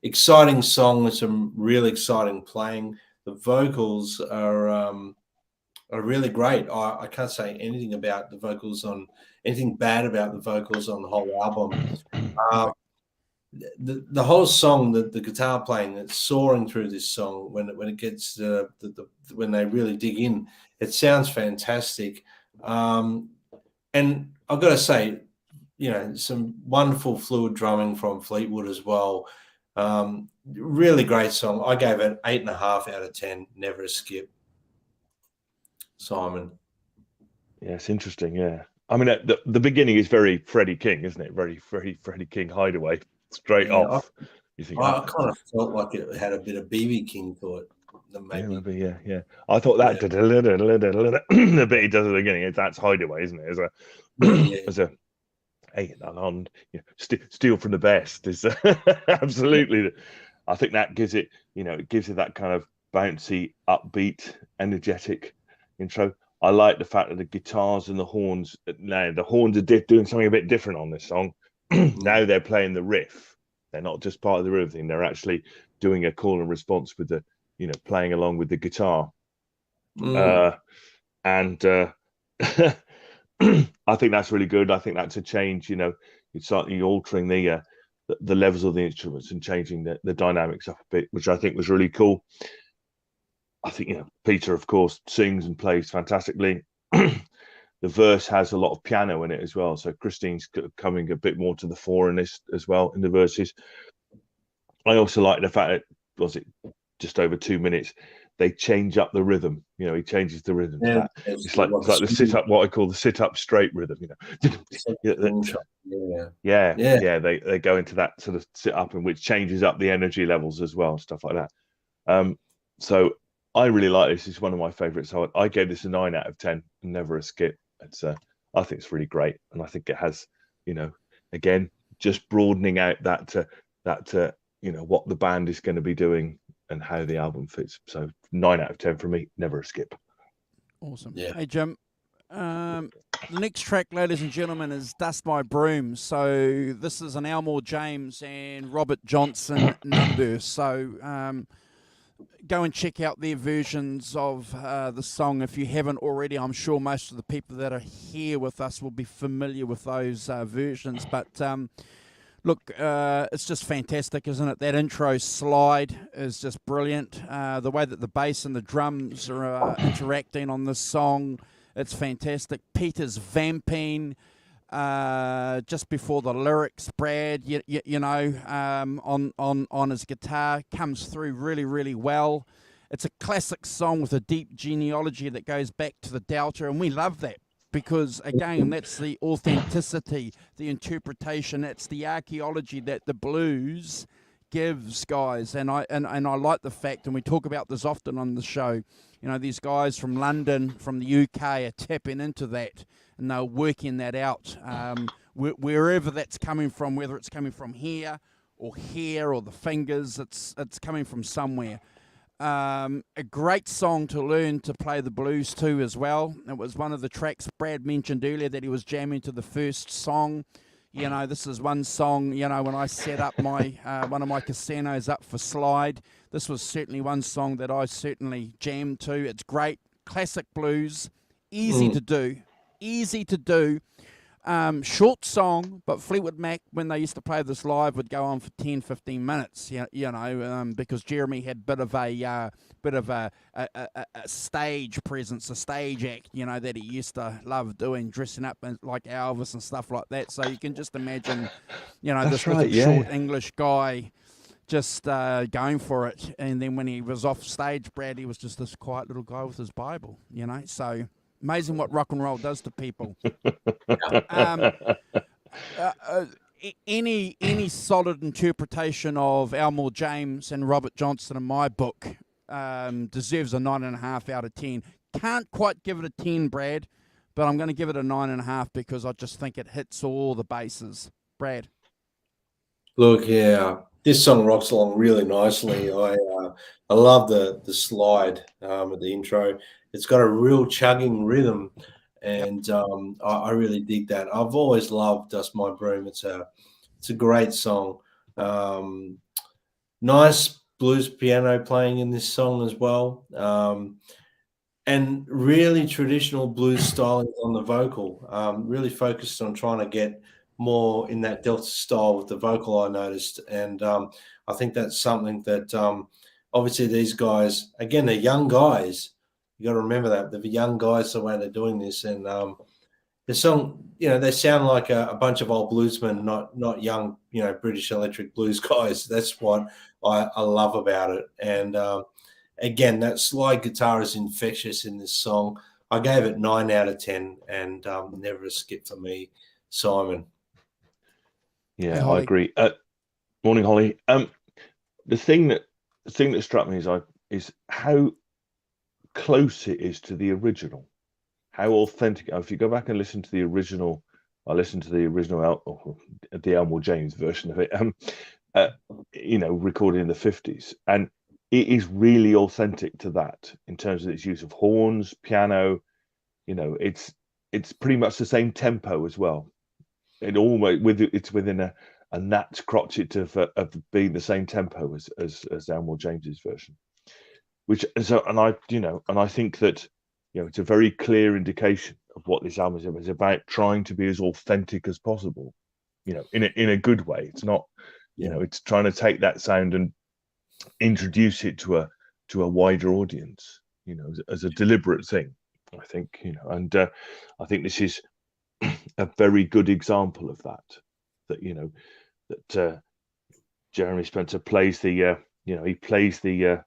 Exciting song with some really exciting playing. The vocals are really great. I can't say anything about the vocals anything bad about the vocals on the whole album. The whole song, the guitar playing that's soaring through this song, when it gets when they really dig in, it sounds fantastic. And I've got to say, some wonderful fluid drumming from Fleetwood as well. Really great song. I gave it 8.5 out of 10. Never a skip. Simon. Yeah, it's interesting. Yeah, I mean, the beginning is very Freddie King, isn't it? Very Freddie King Hideaway, straight off. You think I kind of felt like it had a bit of BB King to it. Maybe. Yeah. I thought that the bit he does at the beginning, that's Hideaway, isn't it? As a on steal from the best is absolutely. I think that gives it, it gives it that kind of bouncy, upbeat, energetic intro. I like the fact that the guitars and the horns, now the horns are doing something a bit different on this song. Now they're playing the riff. They're not just part of the riff thing. They're actually doing a call and response with the, playing along with the guitar. And I think that's really good. I think that's a change. It's slightly altering the levels of the instruments and changing the dynamics up a bit, which I think was really cool. I think Peter, of course, sings and plays fantastically. The verse has a lot of piano in it as well, so Christine's coming a bit more to the fore in this as well in the verses. I also like the fact that was it just over 2 minutes. They change up the rhythm. He changes the rhythm. Yeah, it's like the sit up, what I call the sit up straight rhythm. Yeah. They go into that sort of sit up, and which changes up the energy levels as well, stuff like that. So I really like this. It's one of my favorites. So I gave this a 9 out of 10. Never a skip. I think it's really great, and I think it has, again, just broadening out that what the band is going to be doing and how the album fits. So 9 out of 10 for me. Never a skip. Awesome. Yeah. Hey, Jim. The next track, ladies and gentlemen, is Dust by Broom. So this is an Elmore James and Robert Johnson number. So go and check out their versions of the song if you haven't already. I'm sure most of the people that are here with us will be familiar with those versions. But look, it's just fantastic, isn't it? That intro slide is just brilliant. The way that the bass and the drums are interacting on this song, it's fantastic. Peter's vamping just before the lyrics, Brad, on his guitar, comes through really, really well. It's a classic song with a deep genealogy that goes back to the Delta, and we love that because, again, that's the authenticity, the interpretation, that's the archaeology that the blues gives, guys. And I like the fact, and we talk about this often on the show, these guys from London, from the UK are tapping into that, and they're working that out wherever that's coming from, whether it's coming from here or the fingers, it's coming from somewhere. A great song to learn to play the blues to as well. It was one of the tracks Brad mentioned earlier that he was jamming to the first song. This is one song, when I set up my one of my casinos up for slide, this was certainly one song that I certainly jammed to. It's great, classic blues, easy to do. Short song, but Fleetwood Mac, when they used to play this live, would go on for 10, 15 minutes, because Jeremy had a bit of a stage presence, a stage act, that he used to love doing, dressing up like Elvis and stuff like that. So you can just imagine, this little short English guy just going for it. And then when he was off stage, Brad, he was just this quiet little guy with his Bible, so... Amazing what rock and roll does to people. Any solid interpretation of Elmore James and Robert Johnson in my book deserves a 9.5 out of 10. Can't quite give it a 10, Brad, but I'm going to give it a 9.5 because I just think it hits all the bases. Brad. Look, yeah, this song rocks along really nicely. I love the slide at the intro. It's got a real chugging rhythm, and I really dig that. I've always loved Dust My Broom. It's a great song. Nice blues piano playing in this song as well, and really traditional blues styling on the vocal. Really focused on trying to get more in that Delta style with the vocal, I noticed, and I think that's something that obviously these guys, again, they're young guys. You got to remember that they're young guys the way they're doing this, and the song, they sound like a bunch of old bluesmen, not young, British electric blues guys. That's what I love about it. And again, that slide guitar is infectious in this song. I gave it 9 out of 10, and never a skip for me, Simon. Yeah, hey, I agree. Morning, Holly. The thing that struck me is how close it is to the original, how authentic. If you go back and listen to the original, I listened to the original, the Elmore James version of it, recorded in the 50s, and it is really authentic to that in terms of its use of horns, piano, it's pretty much the same tempo as well. It's within a Nat crotchet of being the same tempo as Elmore James's version, and I think that it's a very clear indication of what this album is about. It's about trying to be as authentic as possible, in a good way. It's not, it's trying to take that sound and introduce it to a wider audience, as a deliberate thing. I think, and I think this is a very good example of that. That Jeremy Spencer plays the plays the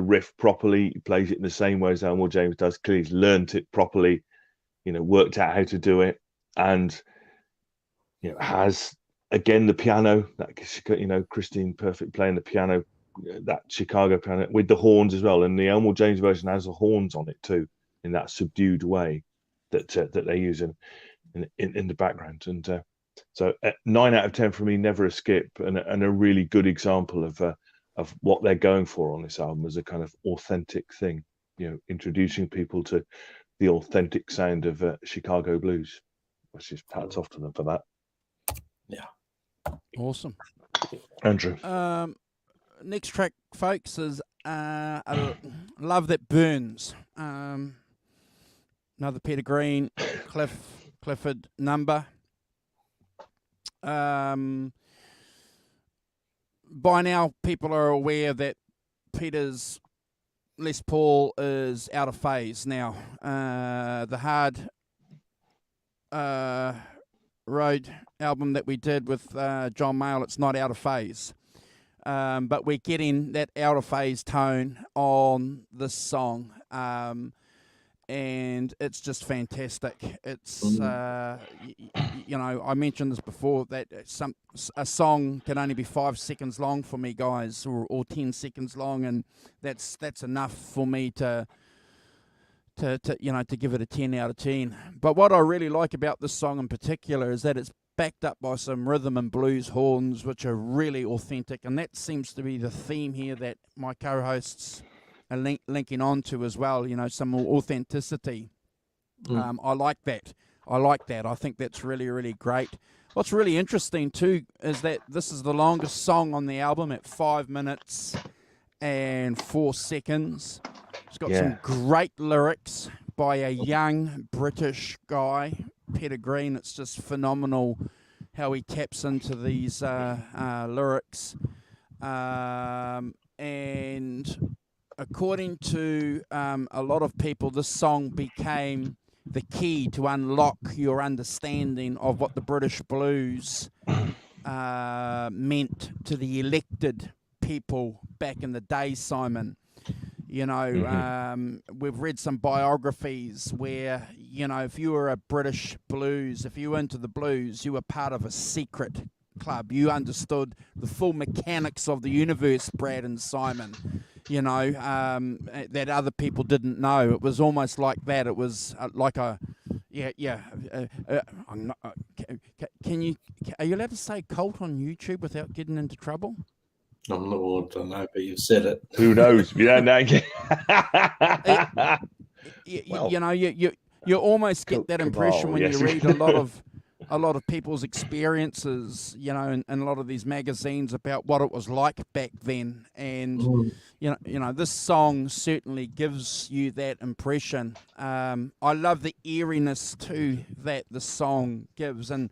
riff properly. He plays it in the same way as Elmore James does. Clearly, he's learnt it properly. Worked out how to do it, and has again the piano that Christine Perfect playing the piano, that Chicago piano with the horns as well, and the Elmore James version has the horns on it too, in that subdued way that they use in the background. And so 9 out of 10 for me, never a skip, and a really good example of what they're going for on this album as a kind of authentic thing, introducing people to the authentic sound of Chicago blues. Which is hats off to them for that. Yeah, awesome. Andrew, next track, folks, is Love That Burns. Another Peter Green, Clifford number. By now, people are aware that Peter's Les Paul is out of phase now. The Hard Road album that we did with John Mayall, it's not out of phase. But we're getting that out of phase tone on this song. And it's just fantastic. It's I mentioned this before, that a song can only be 5 seconds long for me, guys, or 10 seconds long, and that's enough for me to give it a 10 out of 10. But what I really like about this song in particular is that it's backed up by some rhythm and blues horns, which are really authentic, and that seems to be the theme here that my co-hosts are linking on to as well, some authenticity. I like that. I think that's really, really great. What's really interesting too is that this is the longest song on the album at 5 minutes and 4 seconds. It's got some great lyrics by a young British guy, Peter Green. It's just phenomenal how he taps into these lyrics. And according to a lot of people, this song became the key to unlock your understanding of what the British blues meant to the elected people back in the day, Simon. We've read some biographies where, if you were a British blues, if you were into the blues, you were part of a secret club. You understood the full mechanics of the universe, Brad and Simon, that other people didn't know. It was almost like that. It was like a, I'm not, are you allowed to say cult on YouTube without getting into trouble? I'm not allowed to know, but you've said it. Who knows? You almost get that impression when you read a lot of people's experiences, in a lot of these magazines about what it was like back then. And this song certainly gives you that impression. I love the eeriness too that the song gives, and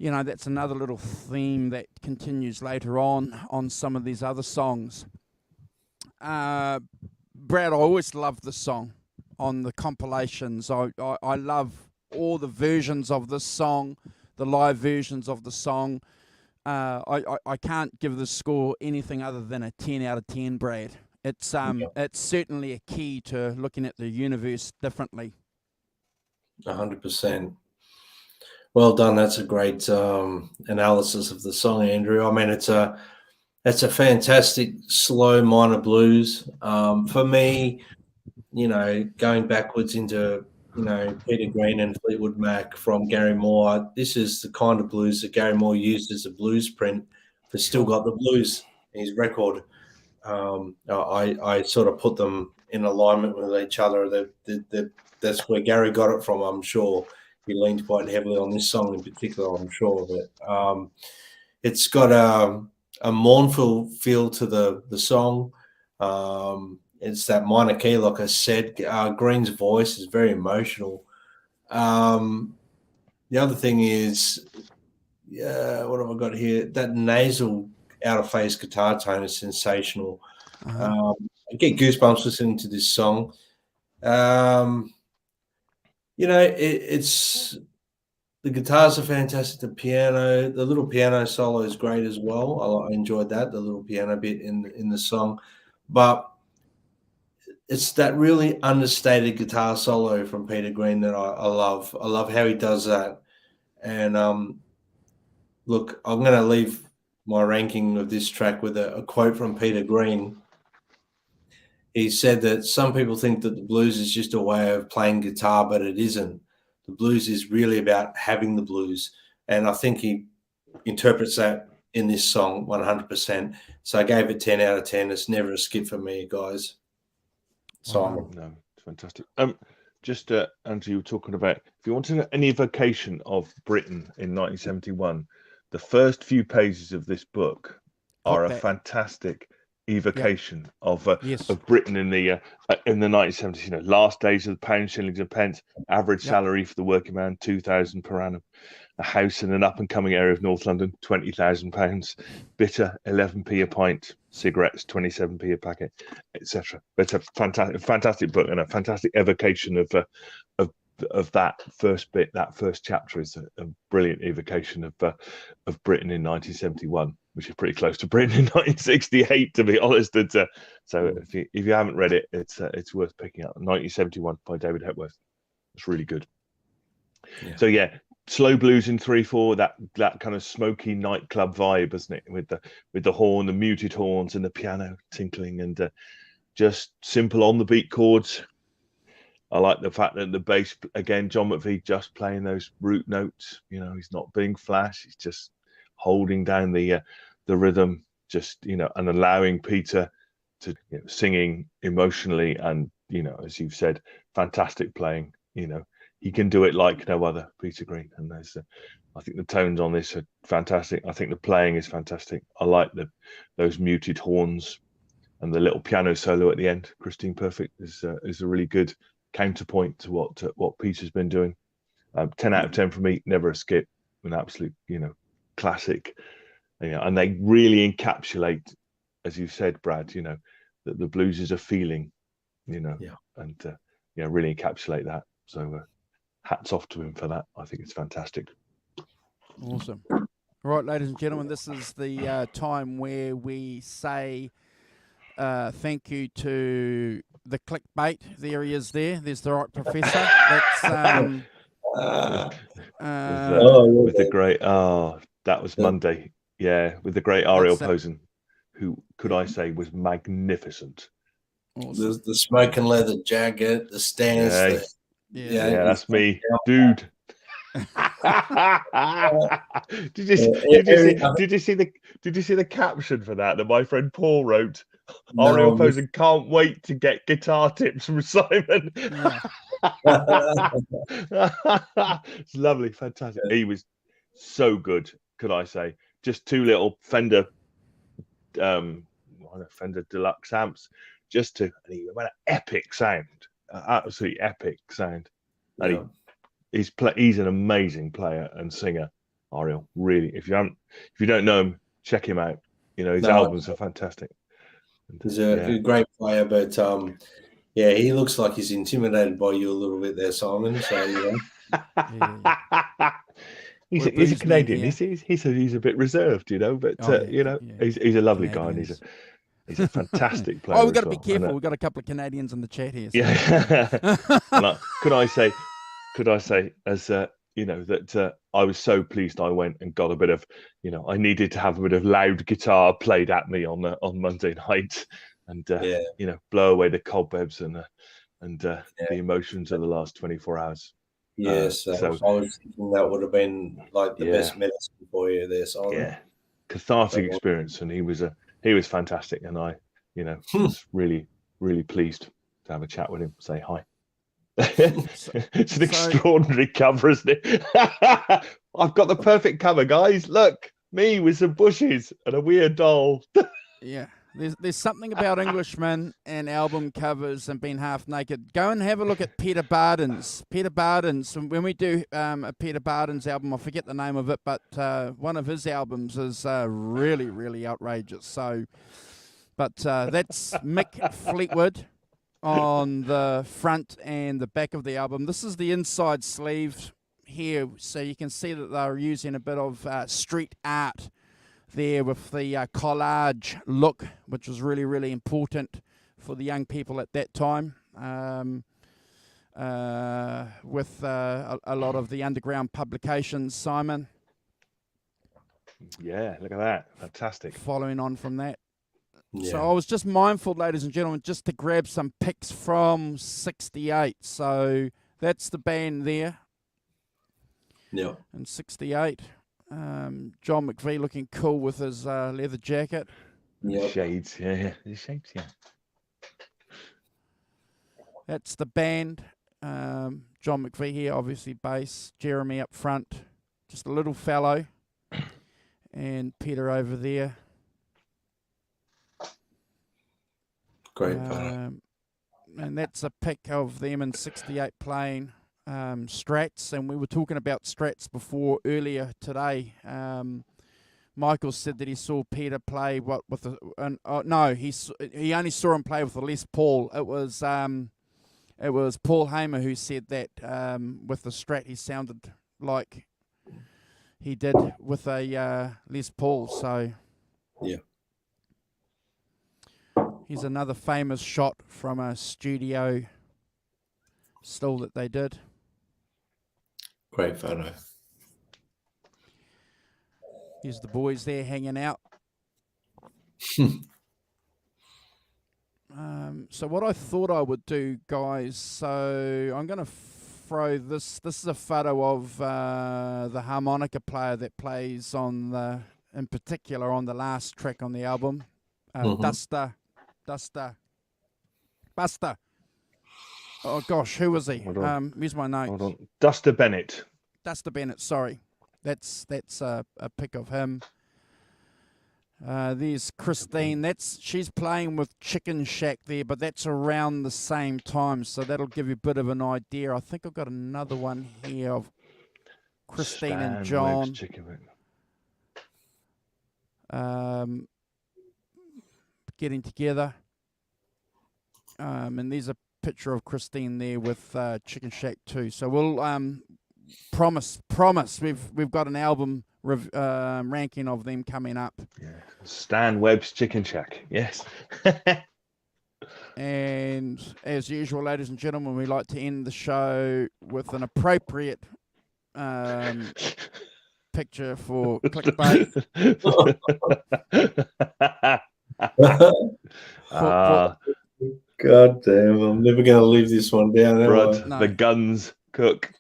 that's another little theme that continues later on some of these other songs. Brad, I always love this song on the compilations. I love all the versions of this song, the live versions of the song. I can't give this score anything other than a 10 out of 10, Brad. It's certainly a key to looking at the universe differently. 100%. Well done. That's a great analysis of the song, Andrew. I mean, it's a fantastic slow minor blues. For me, going backwards into Peter Green and Fleetwood Mac from Gary Moore, this is the kind of blues that Gary Moore used as a blues print for Still Got the Blues, his record. I sort of put them in alignment with each other. That's where Gary got it from. I'm sure he leaned quite heavily on this song in particular. I'm sure, but it's got a mournful feel to the song. It's that minor key, like I said. Green's voice is very emotional. The other thing is, what have I got here? That nasal out of phase guitar tone is sensational. I get goosebumps listening to this song. It's the guitars are fantastic. The piano, the little piano solo is great as well. I enjoyed that, the little piano bit in the song, but it's that really understated guitar solo from Peter Green that I love. I love how he does that. And look, I'm going to leave my ranking of this track with a quote from Peter Green. He said that some people think that the blues is just a way of playing guitar, but it isn't. The blues is really about having the blues. And I think he interprets that in this song 100%. So I gave it 10 out of 10. It's never a skip for me, guys. Simon. No, it's fantastic. Just Andrew, you were talking about, if you want to know any evocation of Britain in 1971, the first few pages of this book are a fantastic evocation of Britain in the 1970s. Last days of the pound, shillings and pence, average salary for the working man, 2,000 per annum, a house in an up and coming area of North London, £20,000, bitter 11p a pint, cigarettes 27p a packet, etc. It's a fantastic book and a fantastic evocation of that first bit. That first chapter is a brilliant evocation of Britain in 1971, which is pretty close to Britain in 1968, to be honest. So if you haven't read it, it's worth picking up. 1971 by David Hepworth. It's really good. Yeah. So slow blues in 3/4, that kind of smoky nightclub vibe, isn't it? With the horn, the muted horns, and the piano tinkling, and just simple on the beat chords. I like the fact that the bass, again, John McVie just playing those root notes. He's not being flash. He's just holding down the rhythm, and allowing Peter to singing emotionally, and as you've said, fantastic playing. He can do it like no other, Peter Green. And I think the tones on this are fantastic. I think the playing is fantastic. I like those muted horns and the little piano solo at the end. Christine Perfect is a really good counterpoint to what Peter's been doing. 10 out of 10 for me. Never a skip. An absolute classic. And they really encapsulate, as you said, Brad. That the blues is a feeling. And really encapsulate that. So. Hats off to him for that. I think it's fantastic. Awesome. All right, ladies and gentlemen, this is the time where we say thank you to the clickbait. There he is there. There's the right professor. That's with the great, that was Monday. Yeah, with the great Ariel Posen, who, could I say, was magnificent. Awesome. The smoke and leather jacket, the stance. Yeah, that's me, dude. Did you see the caption for that my friend Paul wrote? No, Ariel Posen can't wait to get guitar tips from Simon. It's lovely, fantastic. He was so good, could I say? Just two little Fender Deluxe amps, and he went an epic sound. Absolutely epic sound. And he's an amazing player and singer, Ariel. Really, if you don't know him, check him out. His albums are fantastic. He's a great player, but he looks like he's intimidated by you a little bit there, Simon. So he's a Canadian. He's a bit reserved, but he's a lovely guy, and he's a fantastic player. We've got to be careful. We've got a couple of Canadians in the chat here. So. Yeah. Could I say, as that I was so pleased I went and got a bit of, I needed to have a bit of loud guitar played at me on Monday night, and blow away the cobwebs and the emotions of the last 24 hours. Yes, so I was thinking that would have been like the best medicine for you there, Simon. Yeah, cathartic experience, and he was fantastic, and I was really, really pleased. to have a chat with him, say hi. It's an extraordinary cover, isn't it? I've got the perfect cover, guys. Look, me with some bushes and a weird doll. Yeah, there's something about Englishmen and album covers and being half naked. Go and have a look at Peter Barden's. When we do a Peter Barden's album, I forget the name of it, but one of his albums is really, really outrageous. So, but that's Mick Fleetwood on the front and the back of the album. This is the inside sleeve here, so you can see that they're using a bit of street art there with the collage look, which was really, really important for the young people at that time, with a lot of the underground publications, Simon. Yeah, look at that. Fantastic. Following on from that. Yeah. So I was just mindful, ladies and gentlemen, just to grab some pics from 68. So that's the band there. Yeah. In 68. John McVie looking cool with his leather jacket. Yep. Shades, yeah. The shapes, yeah. That's the band. John McVie here, obviously bass. Jeremy up front. Just a little fellow. And Peter over there. Great photo. And that's a pic of them in 68 playing Strats. And we were talking about Strats before earlier today. Michael said that he saw Peter play he only saw him play with a Les Paul. It was Paul Hamer who said that with the Strat he sounded like he did with a Les Paul. So yeah. Here's another famous shot from a studio still that they did. Great photo. Here's the boys there hanging out. So what I thought I would do, guys, so I'm going to throw this. This is a photo of the harmonica player that plays in particular on the last track on the album, Buster. Oh gosh, who was he? Here's my notes. Hold on. Duster Bennett. Sorry, that's a pic of him. There's Christine. She's playing with Chicken Shack there, but that's around the same time, so that'll give you a bit of an idea. I think I've got another one here of Christine and John. Getting together. And there's a picture of Christine there with Chicken Shack too. So we'll promise we've got an album ranking of them coming up. Yeah. Stan Webb's Chicken Shack. Yes. And as usual, ladies and gentlemen, we like to end the show with an appropriate picture for clickbait. God damn, I'm never going to leave this one down. Brud, no. The guns cook.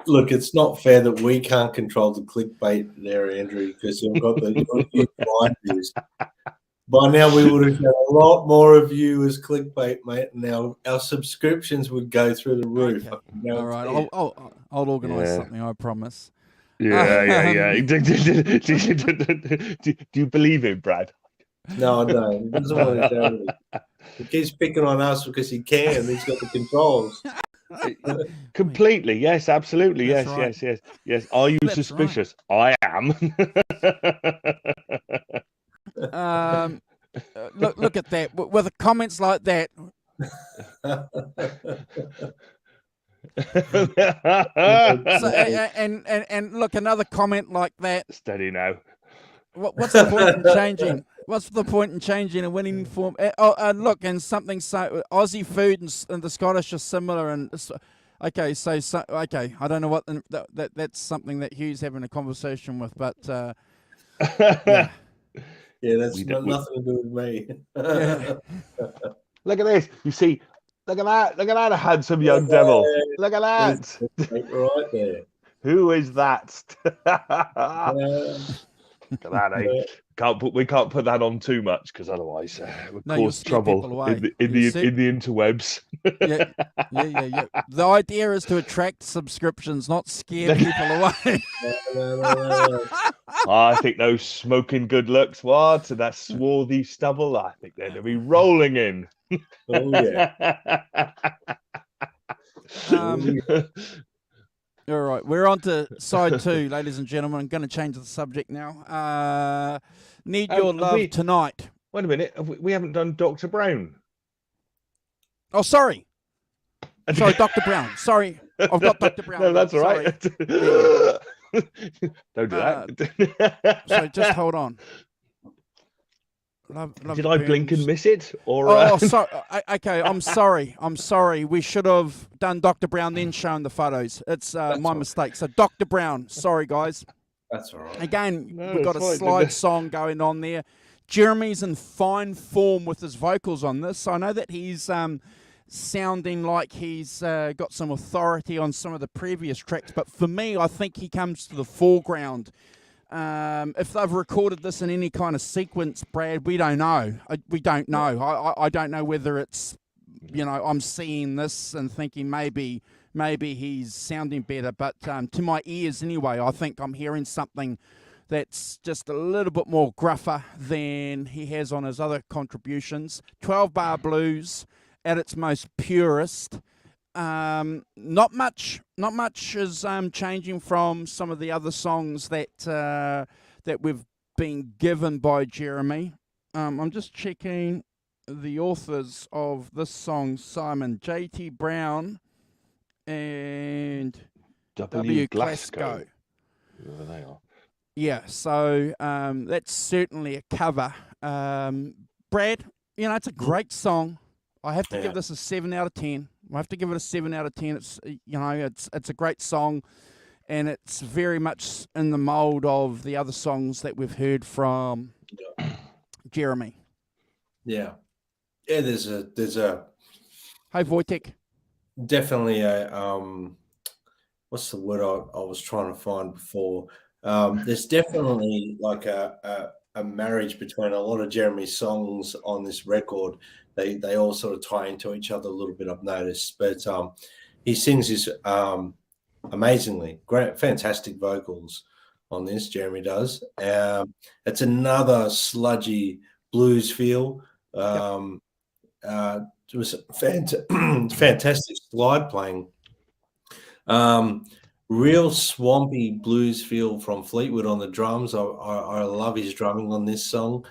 Look, it's not fair that we can't control the clickbait there, Andrew, because you've got the blind views. By now, we would have had a lot more of you as clickbait, mate. Now our subscriptions would go through the roof. Okay. All right, I'll organise something. I promise. Yeah. Do you believe him, Brad? No, I don't. He doesn't want to tell me. He keeps picking on us because he can. He's got the controls. Completely. Yes, absolutely. That's Yes. Are you suspicious? Right. I am. Look at that. With comments like that. And look, another comment like that. Steady now. What's the point in changing? What's the point in changing a winning form? Look, and something so Aussie food and the Scottish are similar. And okay, okay, I don't know what that's something that Hugh's having a conversation with, but yeah, that's nothing to do with me. Yeah. Look at this. You see. Look at that handsome young devil. Look at that. Right there. Who is that? Look at that, eh? We can't put that on too much because otherwise it would cause trouble in the interwebs. Yeah. The idea is to attract subscriptions, not scare people away. I think those smoking good looks, what? And that swarthy stubble, I think they're to be rolling in. Oh, yeah. All right, we're on to side 2, ladies and gentlemen. I'm going to change the subject now. Need Your Love Tonight. Wait a minute, we haven't done Dr. Brown. Oh, sorry. Sorry, Dr. Brown. Sorry, I've got Dr. Brown. No, that's all right. Don't do that. So just hold on. Love Did I blink and miss it? Or okay. I'm sorry. We should have done Dr. Brown then shown the photos. It's my mistake. So Dr. Brown. Sorry, guys. That's all right. Again, we've got a slide song going on there. Jeremy's in fine form with his vocals on this. I know that he's sounding like he's got some authority on some of the previous tracks, but for me, I think he comes to the foreground. If they've recorded this in any kind of sequence, Brad, we don't know. We don't know. I don't know whether it's, I'm seeing this and thinking maybe he's sounding better, but to my ears anyway, I think I'm hearing something that's just a little bit more gruffer than he has on his other contributions. 12-bar blues at its most purest. Not much is changing from some of the other songs that we've been given by Jeremy. I'm just checking the authors of this song: Simon J.T. Brown and W. Glasgow. There they are. Yeah, so that's certainly a cover. Brad, it's a great song. I have to give this a 7 out of 10. I have to give it a 7 out of 10. It's it's a great song, and it's very much in the mold of the other songs that we've heard from Jeremy. Yeah. There's a Hey Wojtek. Definitely a what's the word I was trying to find before? There's definitely like a marriage between a lot of Jeremy's songs on this record. They all sort of tie into each other a little bit, I've noticed. But he sings his amazingly great, fantastic vocals on this. Jeremy does. It's another sludgy blues feel. It was fantastic slide playing. Real swampy blues feel from Fleetwood on the drums. I love his drumming on this song.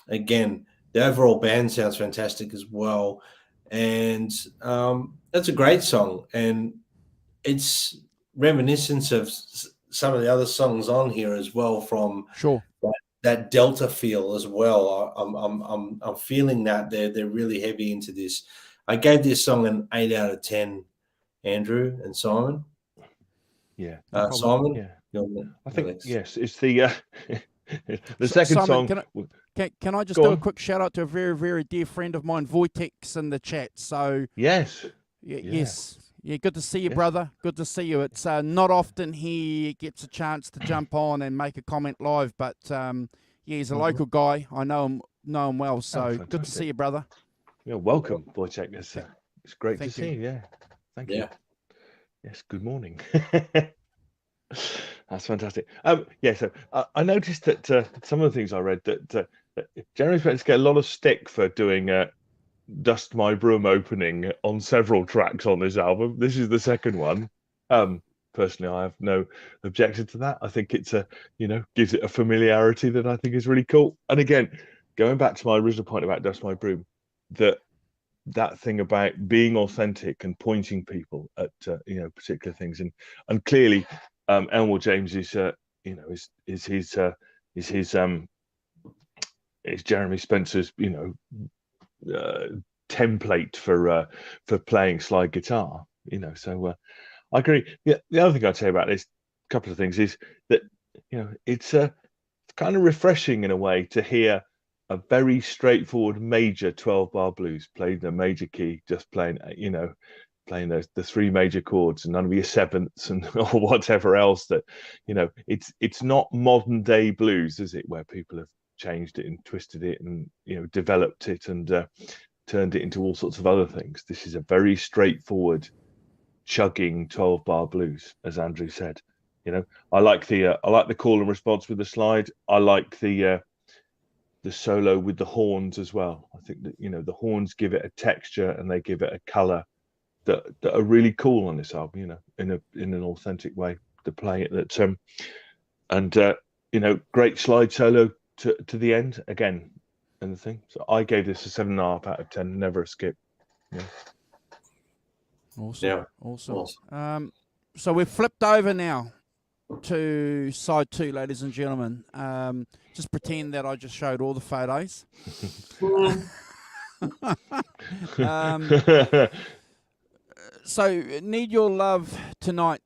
Again, the overall band sounds fantastic as well. And it's a great song. And it's reminiscent of some of the other songs on here as well, from that Delta feel as well. I'm feeling that they're really heavy into this. I gave this song an 8 out of 10. Andrew and Simon. Yeah. Simon? Yeah. I think, yes, it's the second Simon, song. Can I just do a quick shout out to a very, very dear friend of mine, Wojtek's in the chat. So yes. Yes. Yeah, good to see you, brother. Good to see you. It's not often he gets a chance to jump on and make a comment live, but he's a local guy. I know him well, so good to see you, brother. Yeah, welcome, Wojtek. It's great to see you. Yeah. Thank you. Yes, good morning. That's fantastic. So I noticed that some of the things I read that Jeremy's meant to get a lot of stick for doing Dust My Broom opening on several tracks on this album. This is the second one. Personally, I have no objection to that. I think it's gives it a familiarity that I think is really cool. And again, going back to my original point about Dust My Broom, that thing about being authentic and pointing people at particular things, and clearly Elmore James is Jeremy Spencer's template for playing slide guitar, so I agree. The other thing I'd say about this, a couple of things, is that it's kind of refreshing in a way to hear a very straightforward major 12-bar blues played in a major key, just playing, playing the three major chords and none of your sevenths and or whatever else. That, you know, it's not modern day blues, is it, where people have changed it and twisted it and, you know, developed it and turned it into all sorts of other things. This is a very straightforward, chugging 12-bar blues, as Andrew said. You know, I like the call and response with the slide. I like the solo with the horns as well. I think that, you know, the horns give it a texture and they give it a color that are really cool on this album, you know, in an authentic way to play it. That and you know, great slide solo to the end again and the thing. So I gave this a 7.5 out of 10. Never a skip. Yeah. Awesome. Yeah. Awesome. So we've flipped over now to side 2, ladies and gentlemen. Just pretend that I just showed all the photos. So Need Your Love Tonight.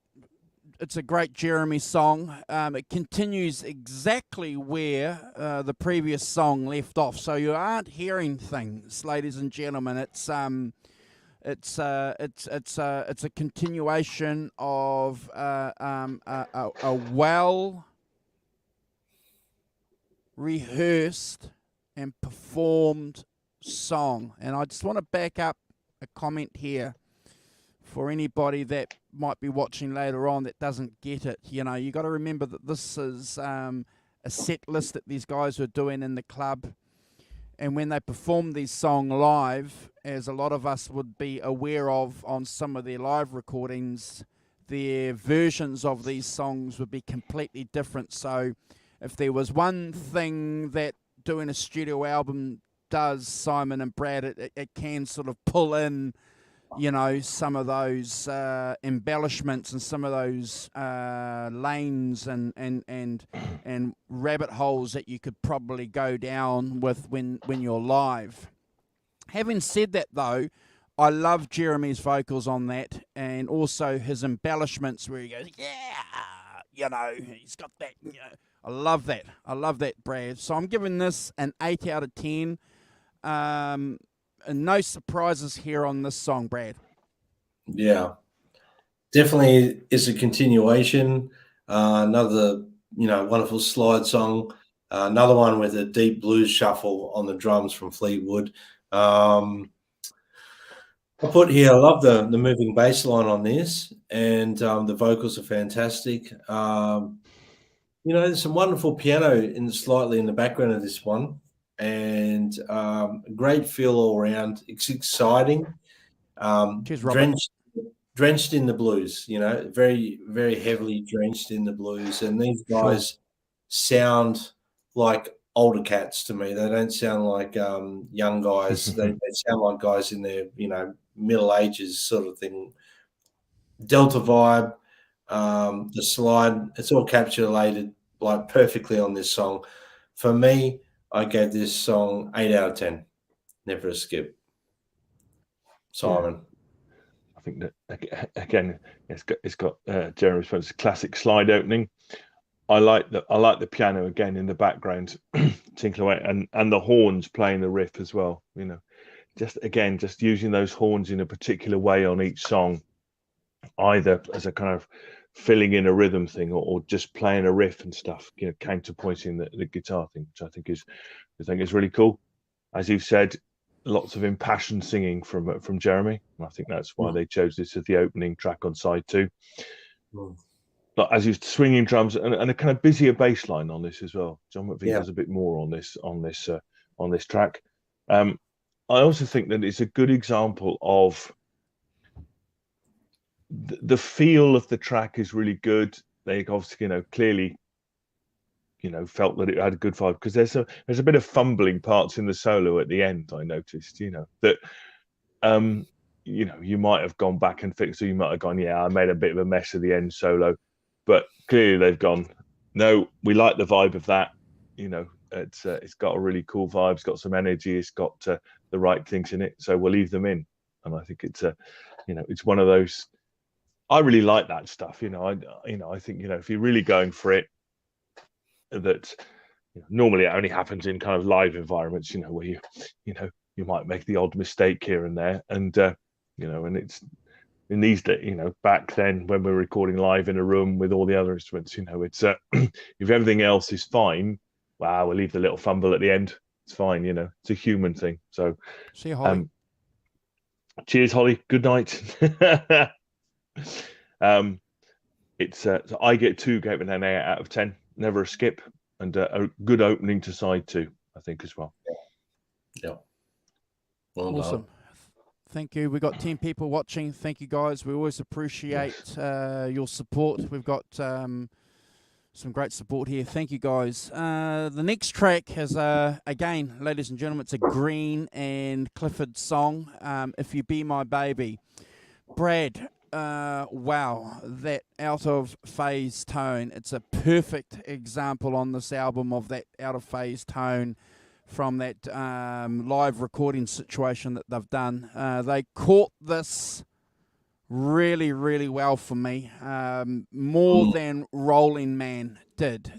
It's a great Jeremy song. It continues exactly where the previous song left off. So you aren't hearing things, ladies and gentlemen. It's a continuation of a well rehearsed and performed song. And I just want to back up a comment here for anybody that might be watching later on that doesn't get it. You know, you got to remember that this is a set list that these guys were doing in the club. And when they performed these songs live, as a lot of us would be aware of on some of their live recordings, their versions of these songs would be completely different. So if there was one thing that doing a studio album does, Simon and Brad, it can sort of pull in, you know, some of those embellishments and some of those lanes and rabbit holes that you could probably go down with when you're live. Having said that, though, I love Jeremy's vocals on that, and also his embellishments where he goes, yeah, you know, he's got that. You know, I love that, Brad. So I'm giving this an 8 out of 10. And no surprises here on this song, Brad. Yeah, definitely is a continuation. Another, you know, wonderful slide song. Another one with a deep blues shuffle on the drums from Fleetwood. I put here, I love the moving bass line on this, and the vocals are fantastic. You know, there's some wonderful piano slightly in the background of this one, and great feel all around. It's exciting. Cheers, Robert. Drenched in the blues, you know, very, very heavily drenched in the blues. And these guys sound like older cats to me. They don't sound like young guys. they sound like guys in their, you know, middle ages sort of thing. Delta vibe, the slide, it's all capsulated like perfectly on this song. For me, I gave this song 8 out of 10. Never a skip. Simon. Yeah. I think that again, it's got Jeremy's classic slide opening. I like the piano again in the background, tinkling away, and the horns playing the riff as well. You know, just using those horns in a particular way on each song, either as a kind of filling in a rhythm thing or just playing a riff and stuff. You know, counterpointing the guitar thing, which I think is really cool. As you've said, lots of impassioned singing from Jeremy. I think that's why they chose this as the opening track on side 2. But as you swinging drums and a kind of busier bass line on this as well. John McVie does a bit more on this track. I also think that it's a good example of the feel of the track is really good. They obviously, you know, clearly, you know, felt that it had a good vibe, because there's a bit of fumbling parts in the solo at the end. I noticed, you know, that you know, you might have gone back and fixed, or you might have gone, yeah, I made a bit of a mess of the end solo, but clearly they've gone, no, we like the vibe of that. You know, it's got a really cool vibe. It's got some energy. It's got the right things in it, so we'll leave them in. And I think it's you know, it's one of those. I really like that stuff. You know, I think, you know, if you're really going for it, that, you know, normally it only happens in kind of live environments, you know, where you might make the odd mistake here and there, and you know, and it's in these days, back then when we're recording live in a room with all the other instruments, it's if everything else is fine, wow, we'll leave the little fumble at the end. It's fine, it's a human thing. So, see you, Holly. Cheers, Holly. Good night. It's so I get 2, gave it an 8 out of 10. Never a skip, and a good opening to side 2, I think, as well. Yeah. Well Awesome. done. Thank you. We've got 10 people watching. Thank you, guys. We always appreciate your support. We've got some great support here. Thank you, guys. The next track has, again, ladies and gentlemen, it's a Green and Clifford song, If You Be My Baby. Brad, wow, that out of phase tone. It's a perfect example on this album of that out of phase tone from that live recording situation that they've done. They caught this really, really well for me, more than Rollin Man did.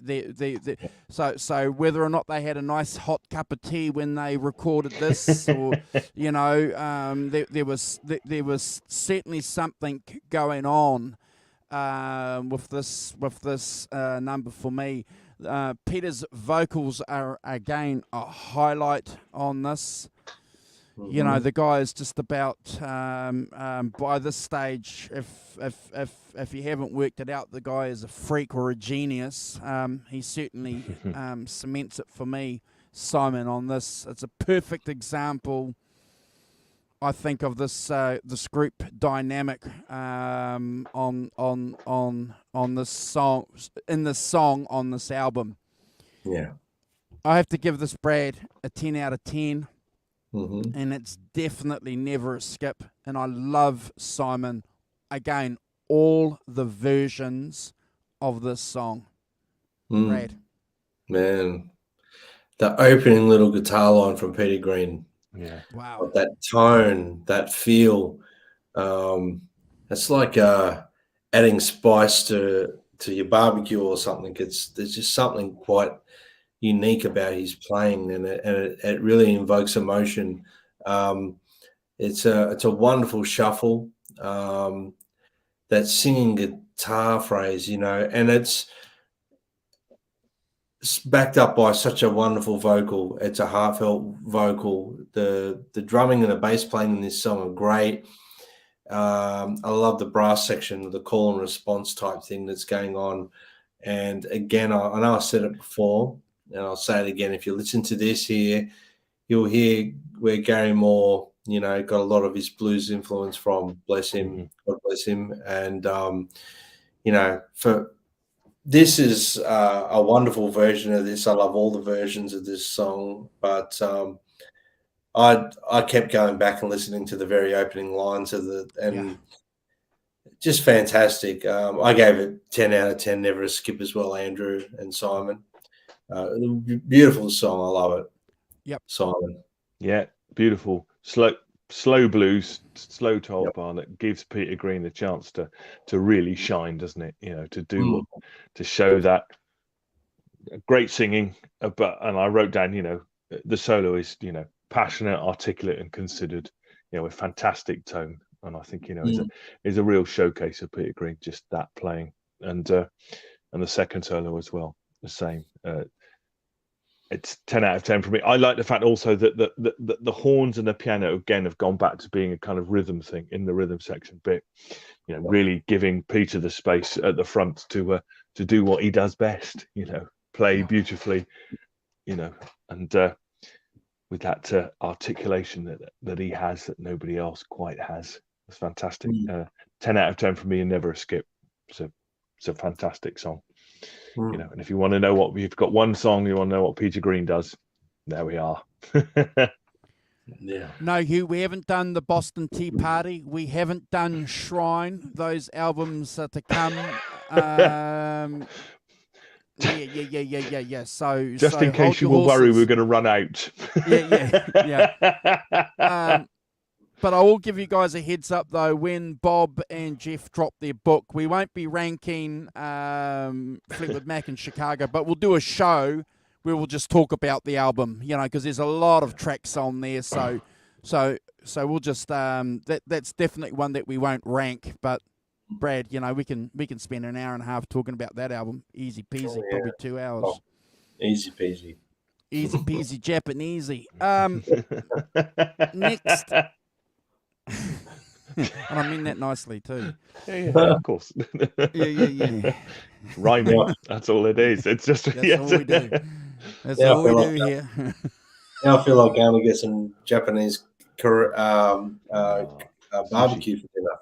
So whether or not they had a nice hot cup of tea when they recorded this, or there was certainly something going on with this number for me. Peter's vocals are again a highlight on this. The guy is just about by this stage. If you haven't worked it out, the guy is a freak or a genius. He certainly cements it for me, Simon. On this, it's a perfect example, I think, of this group dynamic on this song, in this song on this album. Yeah, I have to give this, Brad, a 10 out of 10. Mm-hmm. And it's definitely never a skip. And I love, Simon, again, all the versions of this song. Brad. Man, the opening little guitar line from Peter Green. Yeah. Wow. That tone, that feel. It's like adding spice to your barbecue or something. There's just something quite unique about his playing, and it really invokes emotion. It's a wonderful shuffle. That singing guitar phrase, and it's backed up by such a wonderful vocal. It's a heartfelt vocal. The drumming and the bass playing in this song are great. I love the brass section, the call and response type thing that's going on. And again, I know I said it before, and I'll say it again. If you listen to this here, you'll hear where Gary Moore, got a lot of his blues influence from. Bless him, God bless him. And this is a wonderful version of this. I love all the versions of this song, but I kept going back and listening to the very opening lines of just fantastic. I gave it 10 out of 10. Never a skip as well, Andrew and Simon. Beautiful song. I love it. Yep. Simon. Yeah, beautiful. Slow blues, slow 12 bar that gives Peter Green the chance to really shine, doesn't it? To show that great singing. And I wrote down, the solo is, passionate, articulate, and considered, with fantastic tone. And I think, is a real showcase of Peter Green, just that playing, and the second solo as well, the same. It's 10 out of 10 for me. I like the fact also that the horns and the piano again have gone back to being a kind of rhythm thing in the rhythm section bit. Really giving Peter the space at the front to do what he does best. Play beautifully. And with that articulation that he has that nobody else quite has. It's fantastic. 10 out of 10 for me, and never a skip. It's a fantastic song. And if you want to know what we've got, one song you want to know what Peter Green does, there we are. Yeah. No, Hugh, we haven't done the Boston Tea Party. We haven't done Shrine. Those albums are to come. Yeah. So just in case you were worried we were going to run out. Yeah. But I will give you guys a heads up, though, when Bob and Jeff drop their book, we won't be ranking Fleetwood Mac in Chicago, but we'll do a show where we'll just talk about the album, because there's a lot of tracks on there. So So we'll just that's definitely one that we won't rank. But Brad, you know, we can spend an hour and a half talking about that album, easy peasy, probably 2 hours. Oh, easy peasy. Easy peasy Japanesey. Next. And I mean that nicely too. Yeah, of course. Yeah. Rhyming. That's all it is. It's just that's all we do. That's all we do here. Now I feel like going to get some Japanese barbecue for dinner.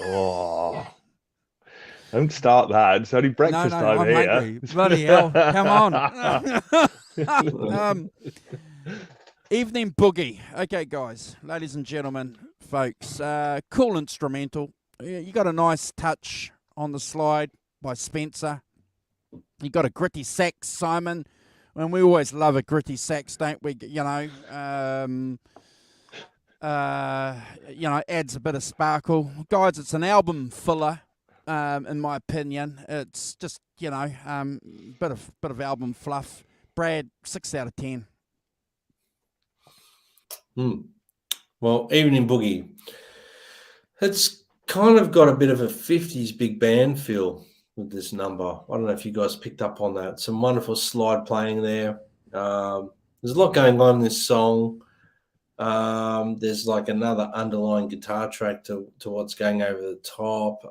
Oh. Don't start that. It's only breakfast time I'm here. hungry. Bloody hell. Come on. Evening Boogie. Okay, guys, ladies and gentlemen, folks, cool instrumental. You got a nice touch on the slide by Spencer. You got a gritty sax, Simon. And we always love a gritty sax, don't we? You know, adds a bit of sparkle. Guys, it's an album filler, in my opinion. It's just, bit of album fluff. Brad, 6 out of 10. Well, Evening Boogie. It's kind of got a bit of a 50s big band feel with this number. I don't know if you guys picked up on that. Some wonderful slide playing there. There's a lot going on in this song. There's like another underlying guitar track to what's going over the top.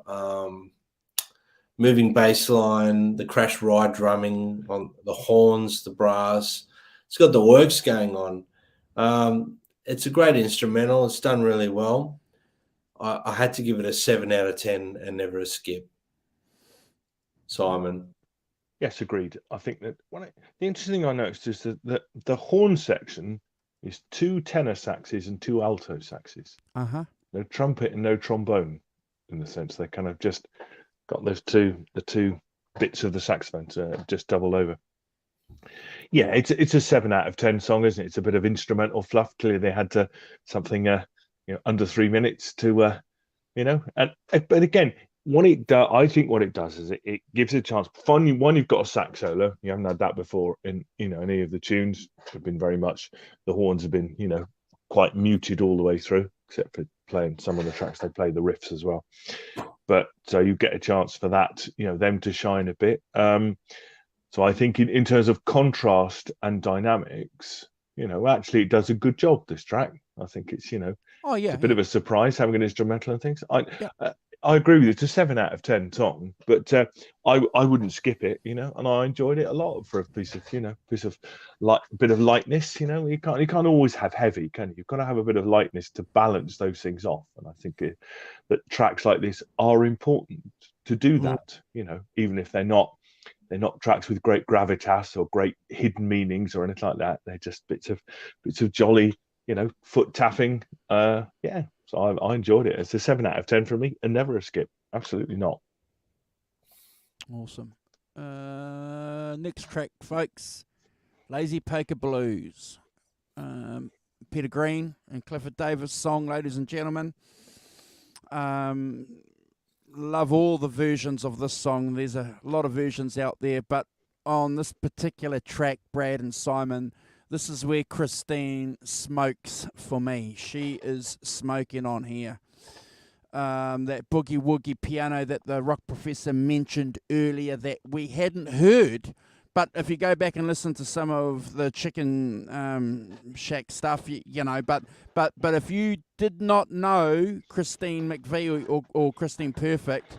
Moving bass line, the crash ride drumming on the horns, the brass. It's got the works going on. It's a great instrumental. It's done really well. I had to give it a 7 out of 10 and never a skip. Simon? Yes, agreed. I think that the interesting thing I noticed is that the horn section is 2 tenor saxes and 2 alto saxes. No trumpet and no trombone, in the sense they kind of just got the two bits of the saxophone to just double over. Yeah, it's a 7 out of 10 song, isn't it? It's a bit of instrumental fluff. Clearly, they had to something under 3 minutes to but again, I think what it does is it gives it a chance. One, you've got a sax solo. You haven't had that before in any of the tunes. Have been very much, the horns have been quite muted all the way through, except for playing some of the tracks they play the riffs as well. But so you get a chance for that, them to shine a bit. So I think in terms of contrast and dynamics, actually it does a good job, this track. I think it's, it's a bit of a surprise having an instrumental and things. I agree with you. It's a 7 out of 10 song, but I wouldn't skip it, and I enjoyed it a lot for a piece of bit of lightness. You can't always have heavy, can you? You've got to have a bit of lightness to balance those things off. And I think that tracks like this are important to do that. Even if they're not tracks with great gravitas or great hidden meanings or anything like that. They're just bits of jolly, foot tapping. So I enjoyed it. It's a 7 out of 10 for me and never a skip. Absolutely not. Awesome. Next track, folks. Lazy Poker Blues. Peter Green and Clifford Davis song, ladies and gentlemen. Love all the versions of this song. There's a lot of versions out there, but on this particular track, Brad and Simon, this is where Christine smokes for me. She is smoking on here. That boogie woogie piano that the rock professor mentioned earlier that we hadn't heard. But if you go back and listen to some of the Chicken Shack stuff, but if you did not know Christine McVie or Christine Perfect,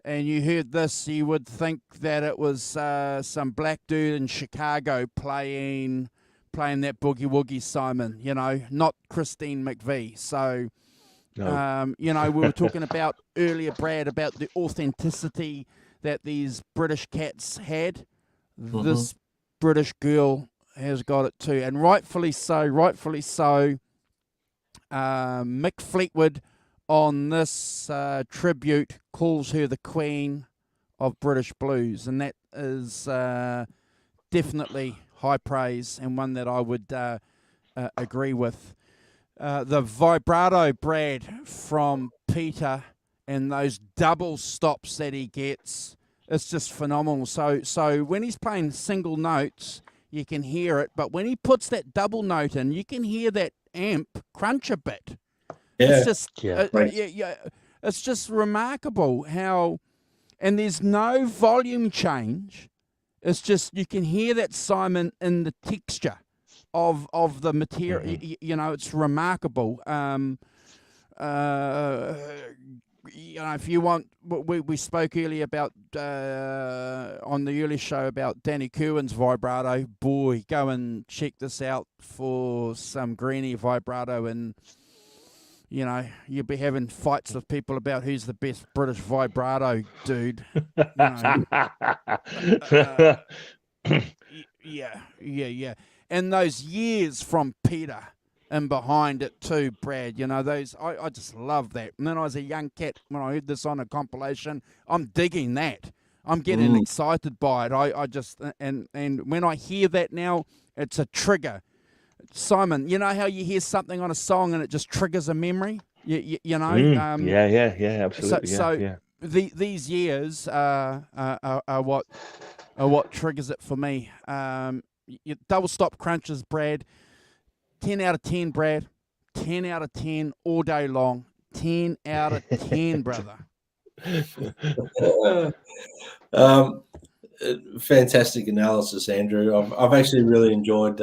and you heard this, you would think that it was some black dude in Chicago playing that boogie woogie, Simon. Not Christine McVie. So, No. We were talking about earlier, Brad, about the authenticity that these British cats had. This British girl has got it too, and rightfully so. Mick Fleetwood on this tribute calls her the queen of British blues, and that is definitely high praise and one that I would agree with. The vibrato, Brad, from Peter and those double stops that he gets, it's just phenomenal. So when he's playing single notes, you can hear it, but when he puts that double note in, you can hear that amp crunch a bit. Yeah. It's just it's just remarkable how, and there's no volume change. It's just you can hear that Simon in the texture of the material. It's remarkable. If you want, we spoke earlier about on the early show about Danny Kerwin's vibrato. Boy, go and check this out for some Greenie vibrato, and you'll be having fights with people about who's the best British vibrato dude. Yeah. And those years from Peter and behind it too, Brad. Those I just love that. And then I was a young cat when I heard this on a compilation. I'm digging that. I'm getting excited by it. I just and when I hear that now, it's a trigger. Simon, you know how you hear something on a song and it just triggers a memory? Absolutely. These years are what triggers it for me. Double stop crunches, Brad. 10 out of 10, Brad. 10 out of 10 all day long. 10 out of 10, brother. Fantastic analysis, Andrew. I've actually really enjoyed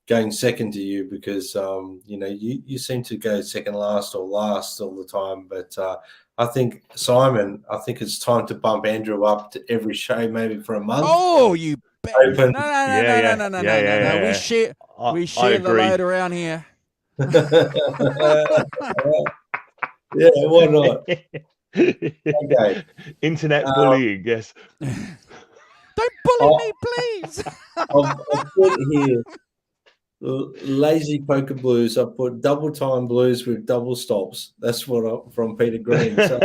going second to you because you seem to go second last or last all the time. But I think Simon, it's time to bump Andrew up to every show, maybe for a month. Oh, you no. We share the load around here. Yeah, why not? Okay. Internet bullying, yes. Don't bully me, please. I've put here lazy poker blues. I put double time blues with double stops. That's what from Peter Green. So,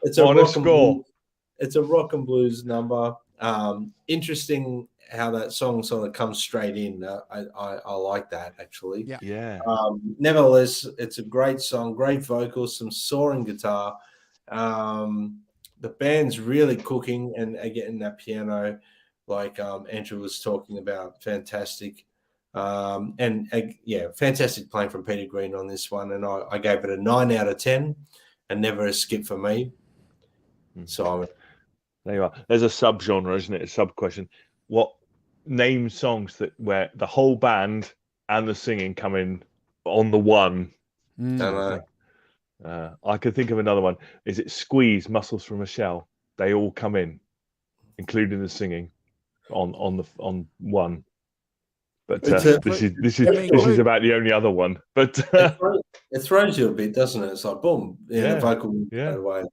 it's a rock and blues. It's a rock and blues number. Interesting how that song sort of comes straight in. I like that actually. Yeah. Nevertheless, it's a great song, great vocals, some soaring guitar. The band's really cooking, and again that piano, like Andrew was talking about, fantastic. Fantastic playing from Peter Green on this one, and I gave it a 9 out of 10, and never a skip for me. So there you are. There's a sub-genre, isn't it? A sub-question. What name songs where the whole band and the singing come in on the one? I could think of another one. Is it Squeeze, Muscles from a Shell? They all come in, including the singing, on one. But this is about the only other one. But it throws you a bit, doesn't it? It's like boom, the vocal away.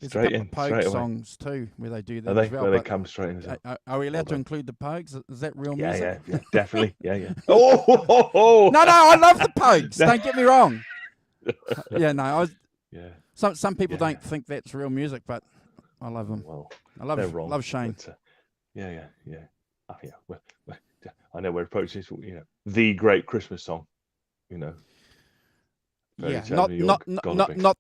There's a couple of Pogue songs too where they do that as well. Where they come straight in. Are we allowed to include the Pogues? Is that real music? Yeah, definitely. Yeah. No, I love the Pogues. Don't get me wrong. Some people don't think that's real music, but I love them. Well, I love Shane. But, yeah. Well, I know we're approaching this. The great Christmas song. Not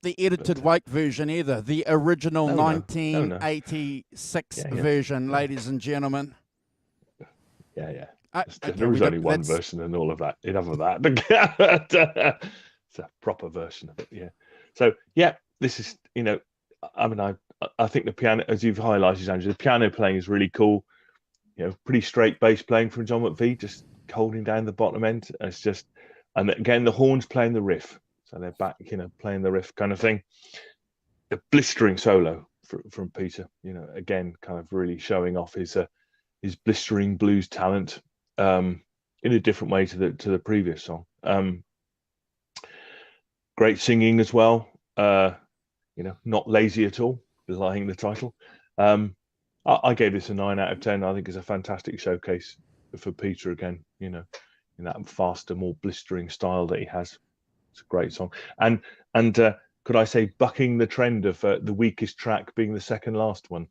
the edited Wake version either. The original 1986 version, ladies and gentlemen. Yeah. There was only one version and all of that. Enough of that. It's a proper version of it. Yeah. So this is I think the piano, as you've highlighted, Andrew, the piano playing is really cool. Pretty straight bass playing from John McVie, just holding down the bottom end. It's just, and again the horns playing the riff. So they're back, playing the riff kind of thing. The blistering solo from Peter, again, kind of really showing off his blistering blues talent in a different way to the previous song. Great singing as well. Not lazy at all, belying the title. I gave this a 9 out of 10. I think it's a fantastic showcase for Peter again. In that faster, more blistering style that he has. It's a great song, and could I say bucking the trend of the weakest track being the second last one.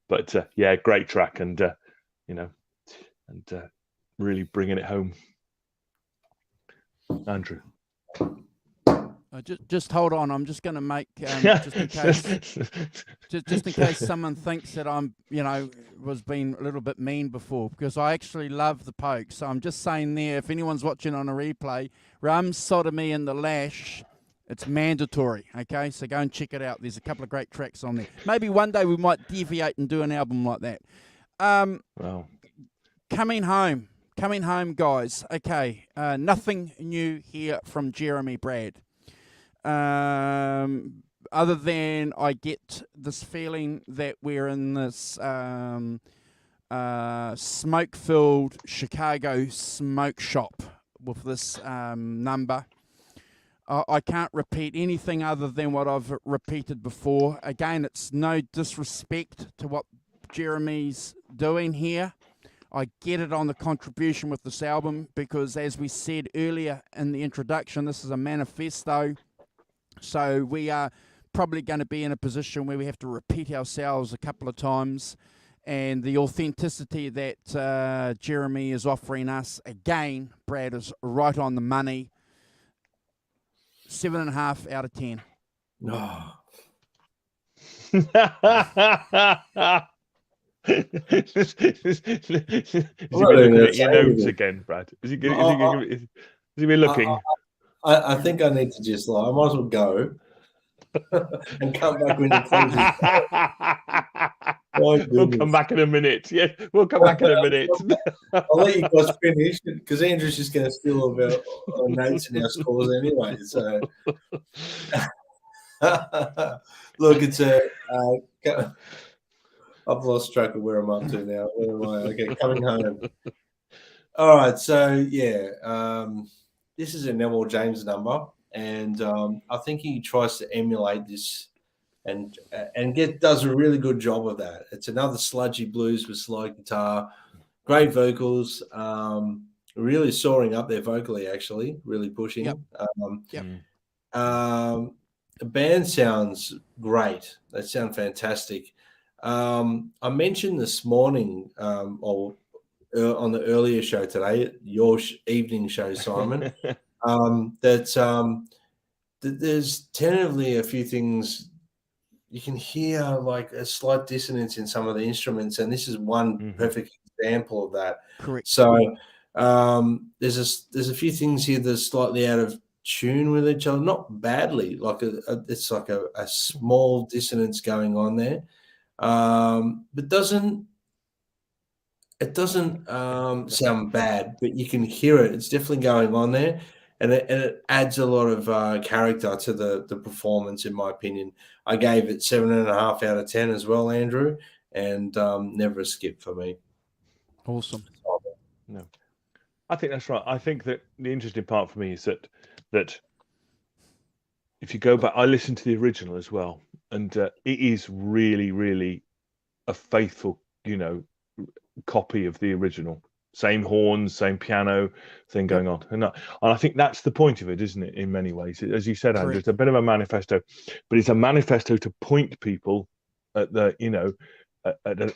But great track, and really bringing it home. Andrew. Just hold on. I'm just going to make just in case someone thinks that I'm, was being a little bit mean before, because I actually love the Poke. So I'm just saying there, if anyone's watching on a replay, Rum, Sodomy, and the Lash, it's mandatory. Okay, so go and check it out. There's a couple of great tracks on there. Maybe one day we might deviate and do an album like that. Wow. Coming home, guys. Okay, nothing new here from Jeremy Brad. Other than I get this feeling that we're in this smoke-filled Chicago smoke shop with this number. I can't repeat anything other than what I've repeated before. Again, it's no disrespect to what Jeremy's doing here. I get it on the contribution with this album because, as we said earlier in the introduction, this is a manifesto. So we are probably going to be in a position where we have to repeat ourselves a couple of times. And the authenticity that Jeremy is offering us, again, Brad, is right on the money. 7.5 out of 10. No. Is he looking at your notes again, Brad? Is he been looking? I think I need to just I might as well go and come back when you close it. We'll come back in a minute. Yeah, we'll come back in a minute. I'll let you guys finish because Andrew's just going to steal all of our notes and our scores anyway. So, look, it's I've lost track of where I'm up to now. Where am I? Okay, coming home. All right, so yeah, this is a Neville James number, and I think he tries to emulate this and does a really good job of that. It's another sludgy blues with slide guitar, great vocals, really soaring up there vocally, actually, really pushing. The band sounds great. They sound fantastic. I mentioned this morning, or on the earlier show today, your evening show, Simon, that there's tentatively a few things you can hear, like a slight dissonance in some of the instruments, and this is one perfect example of that. Correct. So there's a few things here that's slightly out of tune with each other, not badly, like it's like a small dissonance going on there. But it doesn't sound bad, but you can hear it. It's definitely going on there, and it adds a lot of character to the performance, in my opinion. I gave it 7.5 out of 10 as well, Andrew, and never a skip for me. Awesome. No, I think that's right. I think that the interesting part for me is that if you go back, I listened to the original as well, and it is really, really a faithful, copy of the original. Same horns, same piano thing going on, and I think that's the point of it, isn't it? In many ways, as you said, Andrew, it's a bit of a manifesto, but it's a manifesto to point people at the, at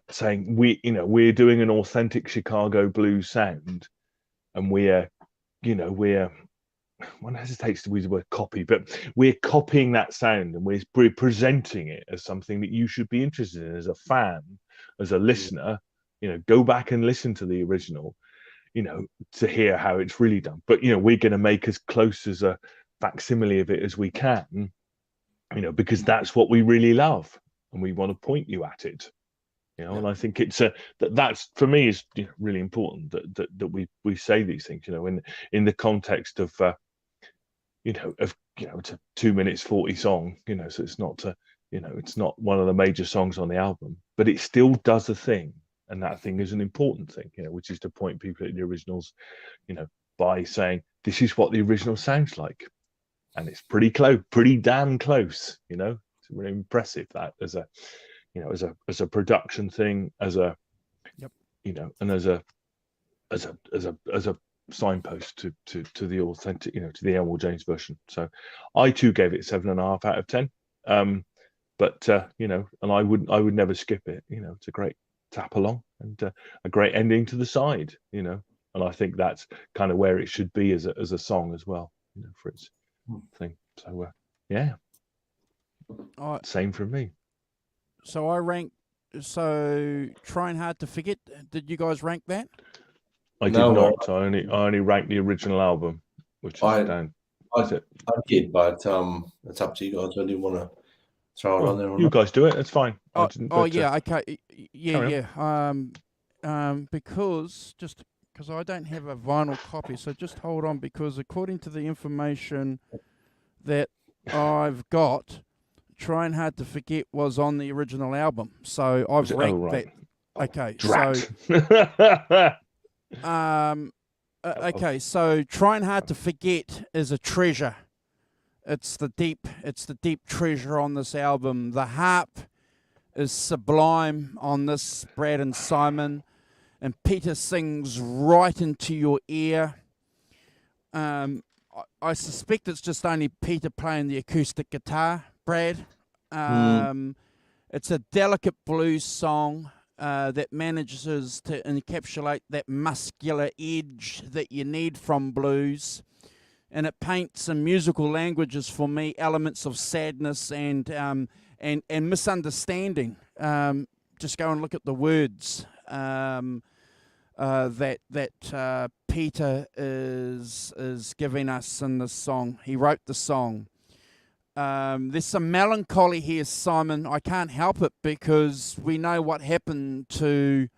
saying we're doing an authentic Chicago blues sound, and we're one hesitates to use the word copy, but we're copying that sound and we're presenting it as something that you should be interested in as a fan, as a listener. Go back and listen to the original, to hear how it's really done. But, we're going to make as close as a facsimile of it as we can, because that's what we really love. And we want to point you at it, and I think it's that's for me is really important that we say these things, in the context of, it's a 2 minutes 40 song, so it's not, it's not one of the major songs on the album, but it still does a thing. And that thing is an important thing, which is to point people at the originals, by saying, this is what the original sounds like. And it's pretty close, pretty damn close, It's really impressive that as a, as a production thing, as a, and as a signpost to the authentic, to the Elmore James version. So I too gave it 7.5 out of 10. But and I would never skip it. It's a great tap along and a great ending to the side. And I think that's kind of where it should be as a song as well. For its thing. So yeah, same from me. So I rank. So Trying Hard to Forget. Did you guys rank that? I did not. I only ranked the original album, which is down. I did, but it's up to you guys. I didn't want to throw it on there. You guys do it. It's fine. Yeah. Okay. Yeah. Because I don't have a vinyl copy, so just hold on. Because according to the information that I've got, Trying Hard to Forget was on the original album, so I've ranked that. Okay, okay, so Trying Hard to Forget is a treasure. It's the deep treasure on this album. The harp is sublime on this, Brad and Simon, and Peter sings right into your ear. I suspect it's just only Peter playing the acoustic guitar, Brad. It's a delicate blues song that manages to encapsulate that muscular edge that you need from blues. And it paints in musical languages for me elements of sadness and misunderstanding. Just go and look at the words that Peter is giving us in this song. He wrote the song. There's some melancholy here, Simon. I can't help it because we know what happened to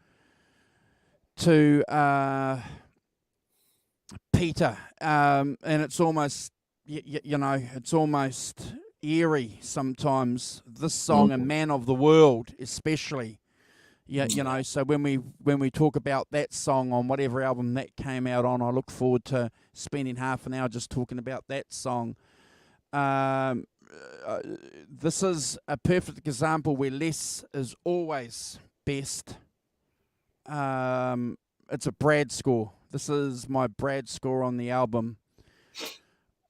Peter, and it's almost it's almost eerie sometimes. This song, "A Man of the World," especially. So when we talk about that song on whatever album that came out on, I look forward to spending half an hour just talking about that song. This is a perfect example where less is always best. It's a Brad score. This is my Brad score on the album.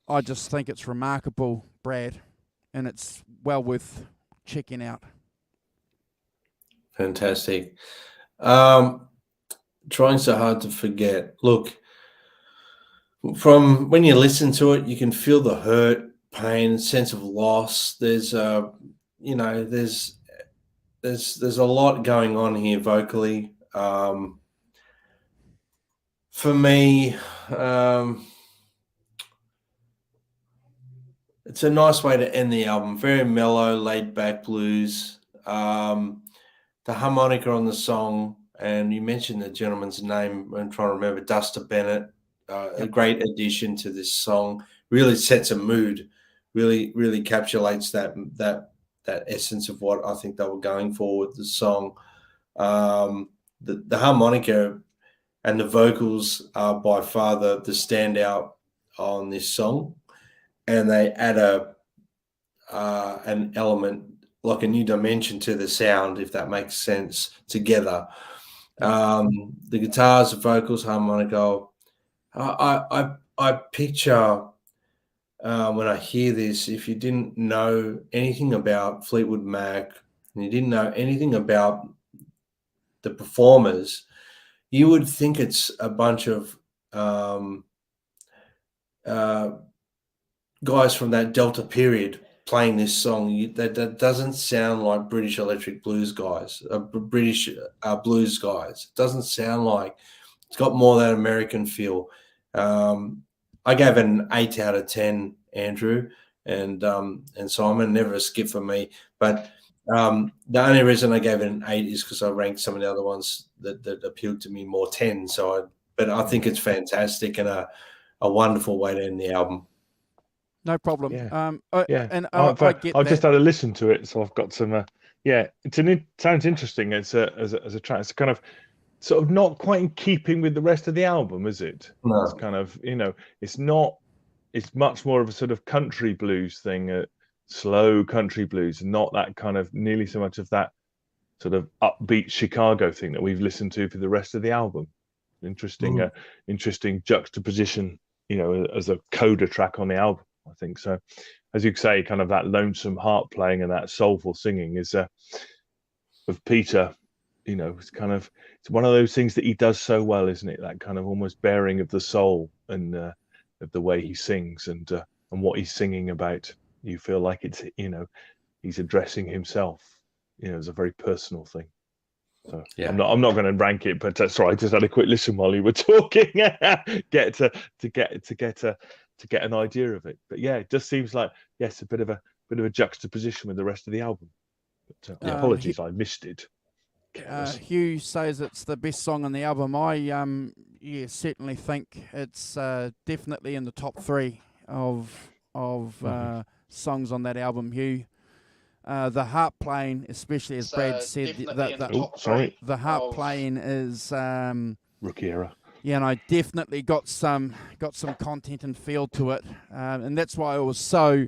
I just think it's remarkable, Brad, and it's well worth checking out. Fantastic. Trying So Hard to Forget. Look, from when you listen to it, you can feel the hurt, pain, sense of loss. There's there's a lot going on here vocally. For me, it's a nice way to end the album. Very mellow, laid back blues. The harmonica on the song, and you mentioned the gentleman's name. I'm trying to remember, Duster Bennett. A great addition to this song. Really sets a mood. Really encapsulates that essence of what I think they were going for with the song. The harmonica and the vocals are by far the standout on this song, and they add an element, like a new dimension to the sound, if that makes sense, together. The guitars, the vocals, harmonica. I picture when I hear this, if you didn't know anything about Fleetwood Mac and you didn't know anything about the performers, you would think it's a bunch of guys from that Delta period playing this song. That doesn't sound like British electric blues guys, British blues guys. It doesn't sound like. It's got more that American feel. I gave it an 8 out of 10, Andrew, and Simon. Never a skip for me. But the only reason I gave it an 8 is because I ranked some of the other ones that appealed to me more 10. But I think it's fantastic and a wonderful way to end the album. No problem. Yeah. And I've that. just had a listen to it, so I've got some. It sounds interesting. As a track. It's kind of sort of not quite in keeping with the rest of the album, is it? No. It's kind of it's not. It's much more of a sort of country blues thing, slow country blues, not that kind of nearly so much of that sort of upbeat Chicago thing that we've listened to for the rest of the album. Interesting juxtaposition, as a coda track on the album. I think so. As you say, kind of that lonesome harp playing and that soulful singing is of Peter. It's one of those things that he does so well, isn't it? That kind of almost bearing of the soul and of the way he sings. And and what he's singing about, you feel like it's, he's addressing himself. It's a very personal thing. So yeah. I'm not going to rank it, but sorry, I just had a quick listen while you were talking, get an idea of it. But yeah, it just seems like a bit of a juxtaposition with the rest of the album. But apologies, I missed it. Hugh says it's the best song on the album. I certainly think it's definitely in the top 3 of songs on that album, Hugh. The harp playing, especially as Brad said, the harp playing is rookie era. Yeah, and I definitely got some content and feel to it, and that's why I was so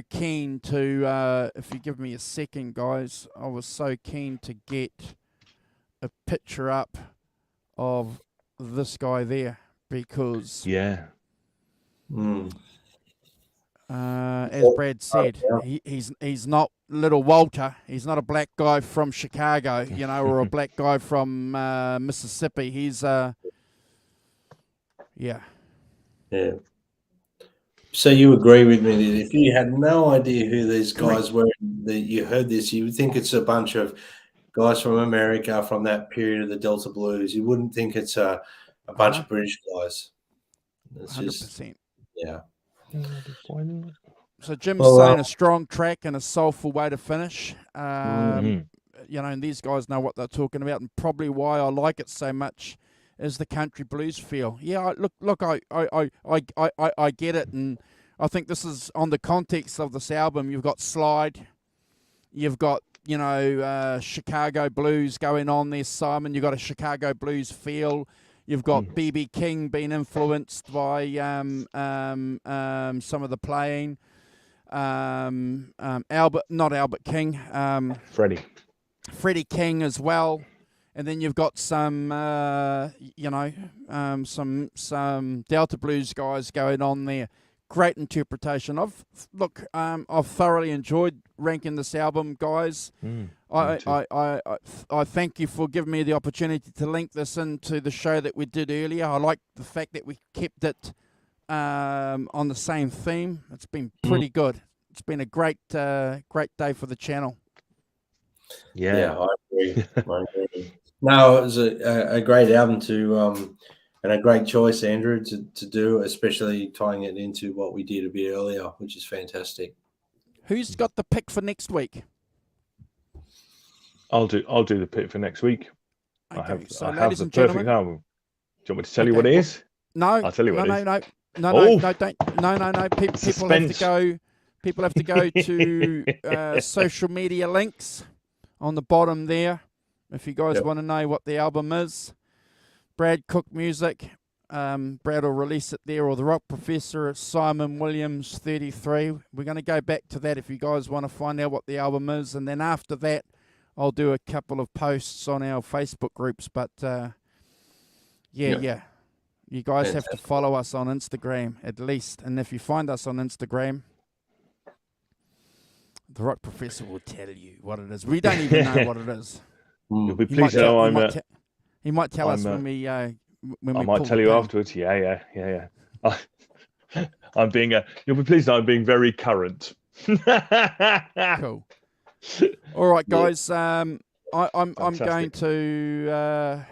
keen to. If you give me a second, guys, I was so keen to get a picture up of this guy there because as Brad said, he's not little Walter. He's not a black guy from Chicago, or a black guy from Mississippi. He's yeah. So you agree with me that if you had no idea who these guys were, that you heard this, you would think it's a bunch of guys from America from that period of the Delta Blues. You wouldn't think it's a bunch of British guys. It's 100%. Just, yeah. So Jim's saying a strong track and a soulful way to finish. And these guys know what they're talking about, and probably why I like it so much is the country blues feel. Yeah, look, I get it, and I think this is on the context of this album. You've got slide, you've got Chicago blues going on there, Simon. You've got a Chicago blues feel. You've got B.B. King being influenced by some of the playing. Not Albert King. Freddie King as well. And then you've got some Delta Blues guys going on there. Great interpretation. I've thoroughly enjoyed ranking this album, guys. I thank you for giving me the opportunity to link this into the show that we did earlier. I like the fact that we kept it on the same theme. It's been pretty good. It's been a great day for the channel. Yeah, I agree. No, it was a great album and a great choice, Andrew, to do, especially tying it into what we did a bit earlier, which is fantastic. Who's got the pick for next week? I'll do the pick for next week. Okay, I have ladies the and gentlemen, perfect album. Do you want me to tell you what it is? No, I'll tell you what it is. No, don't. No. People have to go to social media links on the bottom there. If you guys want to know what the album is, Brad Cook Music, Brad will release it there, or the Rock Professor, Simon Williams 33. We're going to go back to that if you guys want to find out what the album is, and then after that, I'll do a couple of posts on our Facebook groups. But you guys have to follow us on Instagram at least, and if you find us on Instagram, the Rock Professor will tell you what it is. We don't even know what it is. You'll be pleased to know he might tell us when we I might tell you afterwards. Yeah. You'll be pleased that I'm being very current. Cool. All right, guys. I'm going to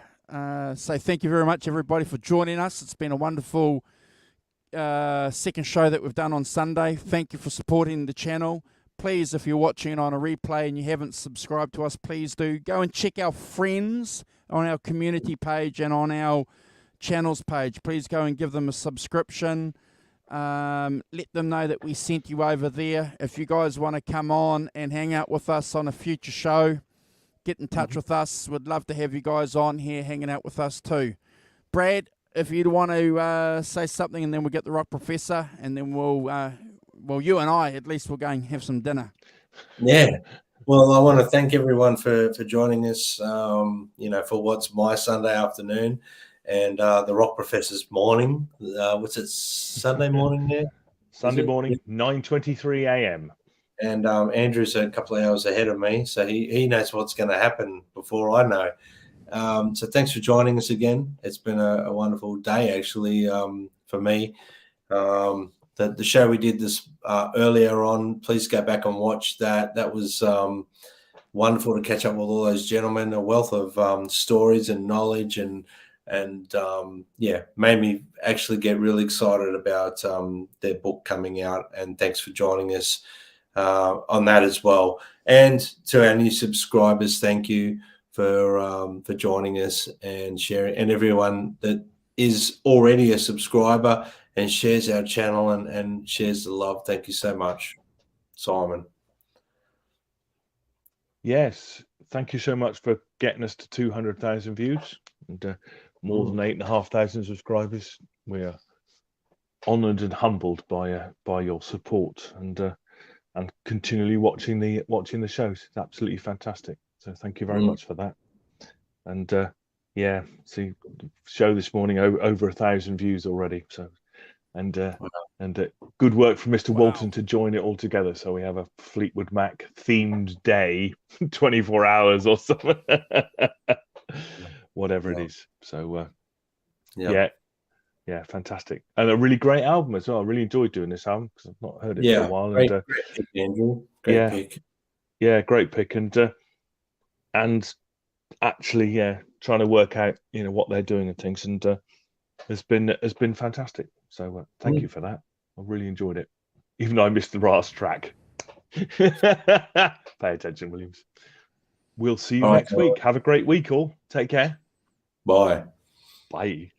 say thank you very much, everybody, for joining us. It's been a wonderful second show that we've done on Sunday. Thank you for supporting the channel. Please, if you're watching on a replay and you haven't subscribed to us, please do. Go and check our friends on our community page and on our channels page. Please go and give them a subscription. Let them know that we sent you over there. If you guys want to come on and hang out with us on a future show, get in touch with us. We'd love to have you guys on here hanging out with us too. Brad, if you'd want to say something, and then we'll get the Rock Professor, and then well, you and I, at least, we'll go and have some dinner. Yeah. Well, I want to thank everyone for joining us, for what's my Sunday afternoon and the Rock Professor's morning. What's it, Sunday morning there? Sunday morning, 9:23 a.m. And Andrew's a couple of hours ahead of me, so he knows what's going to happen before I know. So thanks for joining us again. It's been a wonderful day, actually, for me. the show we did this earlier on. Please go back and watch that. That was wonderful to catch up with all those gentlemen. A wealth of stories and knowledge, and made me actually get really excited about their book coming out. And thanks for joining us on that as well. And to our new subscribers, thank you for joining us and sharing, and everyone that is already a subscriber and shares our channel and shares the love. Thank you so much, Simon. Yes, thank you so much for getting us to 200,000 views and more than 8,500 subscribers. We are honoured and humbled by your support and continually watching the shows. It's absolutely fantastic. So thank you very much for that. And see, show this morning over 1,000 views already. So, and good work from Mr. Walton to join it all together. So we have a Fleetwood Mac themed day, 24 hours or something, whatever it is. So, yeah, fantastic, and a really great album as well. I really enjoyed doing this album because I've not heard it for a while. Great pick, Andrew. Great pick. Yeah, great pick, and actually, trying to work out, what they're doing and things, and has been fantastic. So thank you for that. I really enjoyed it, even though I missed the last track. Pay attention, Williams. We'll see you next week. Have a great week, all. Take care. Bye. Bye.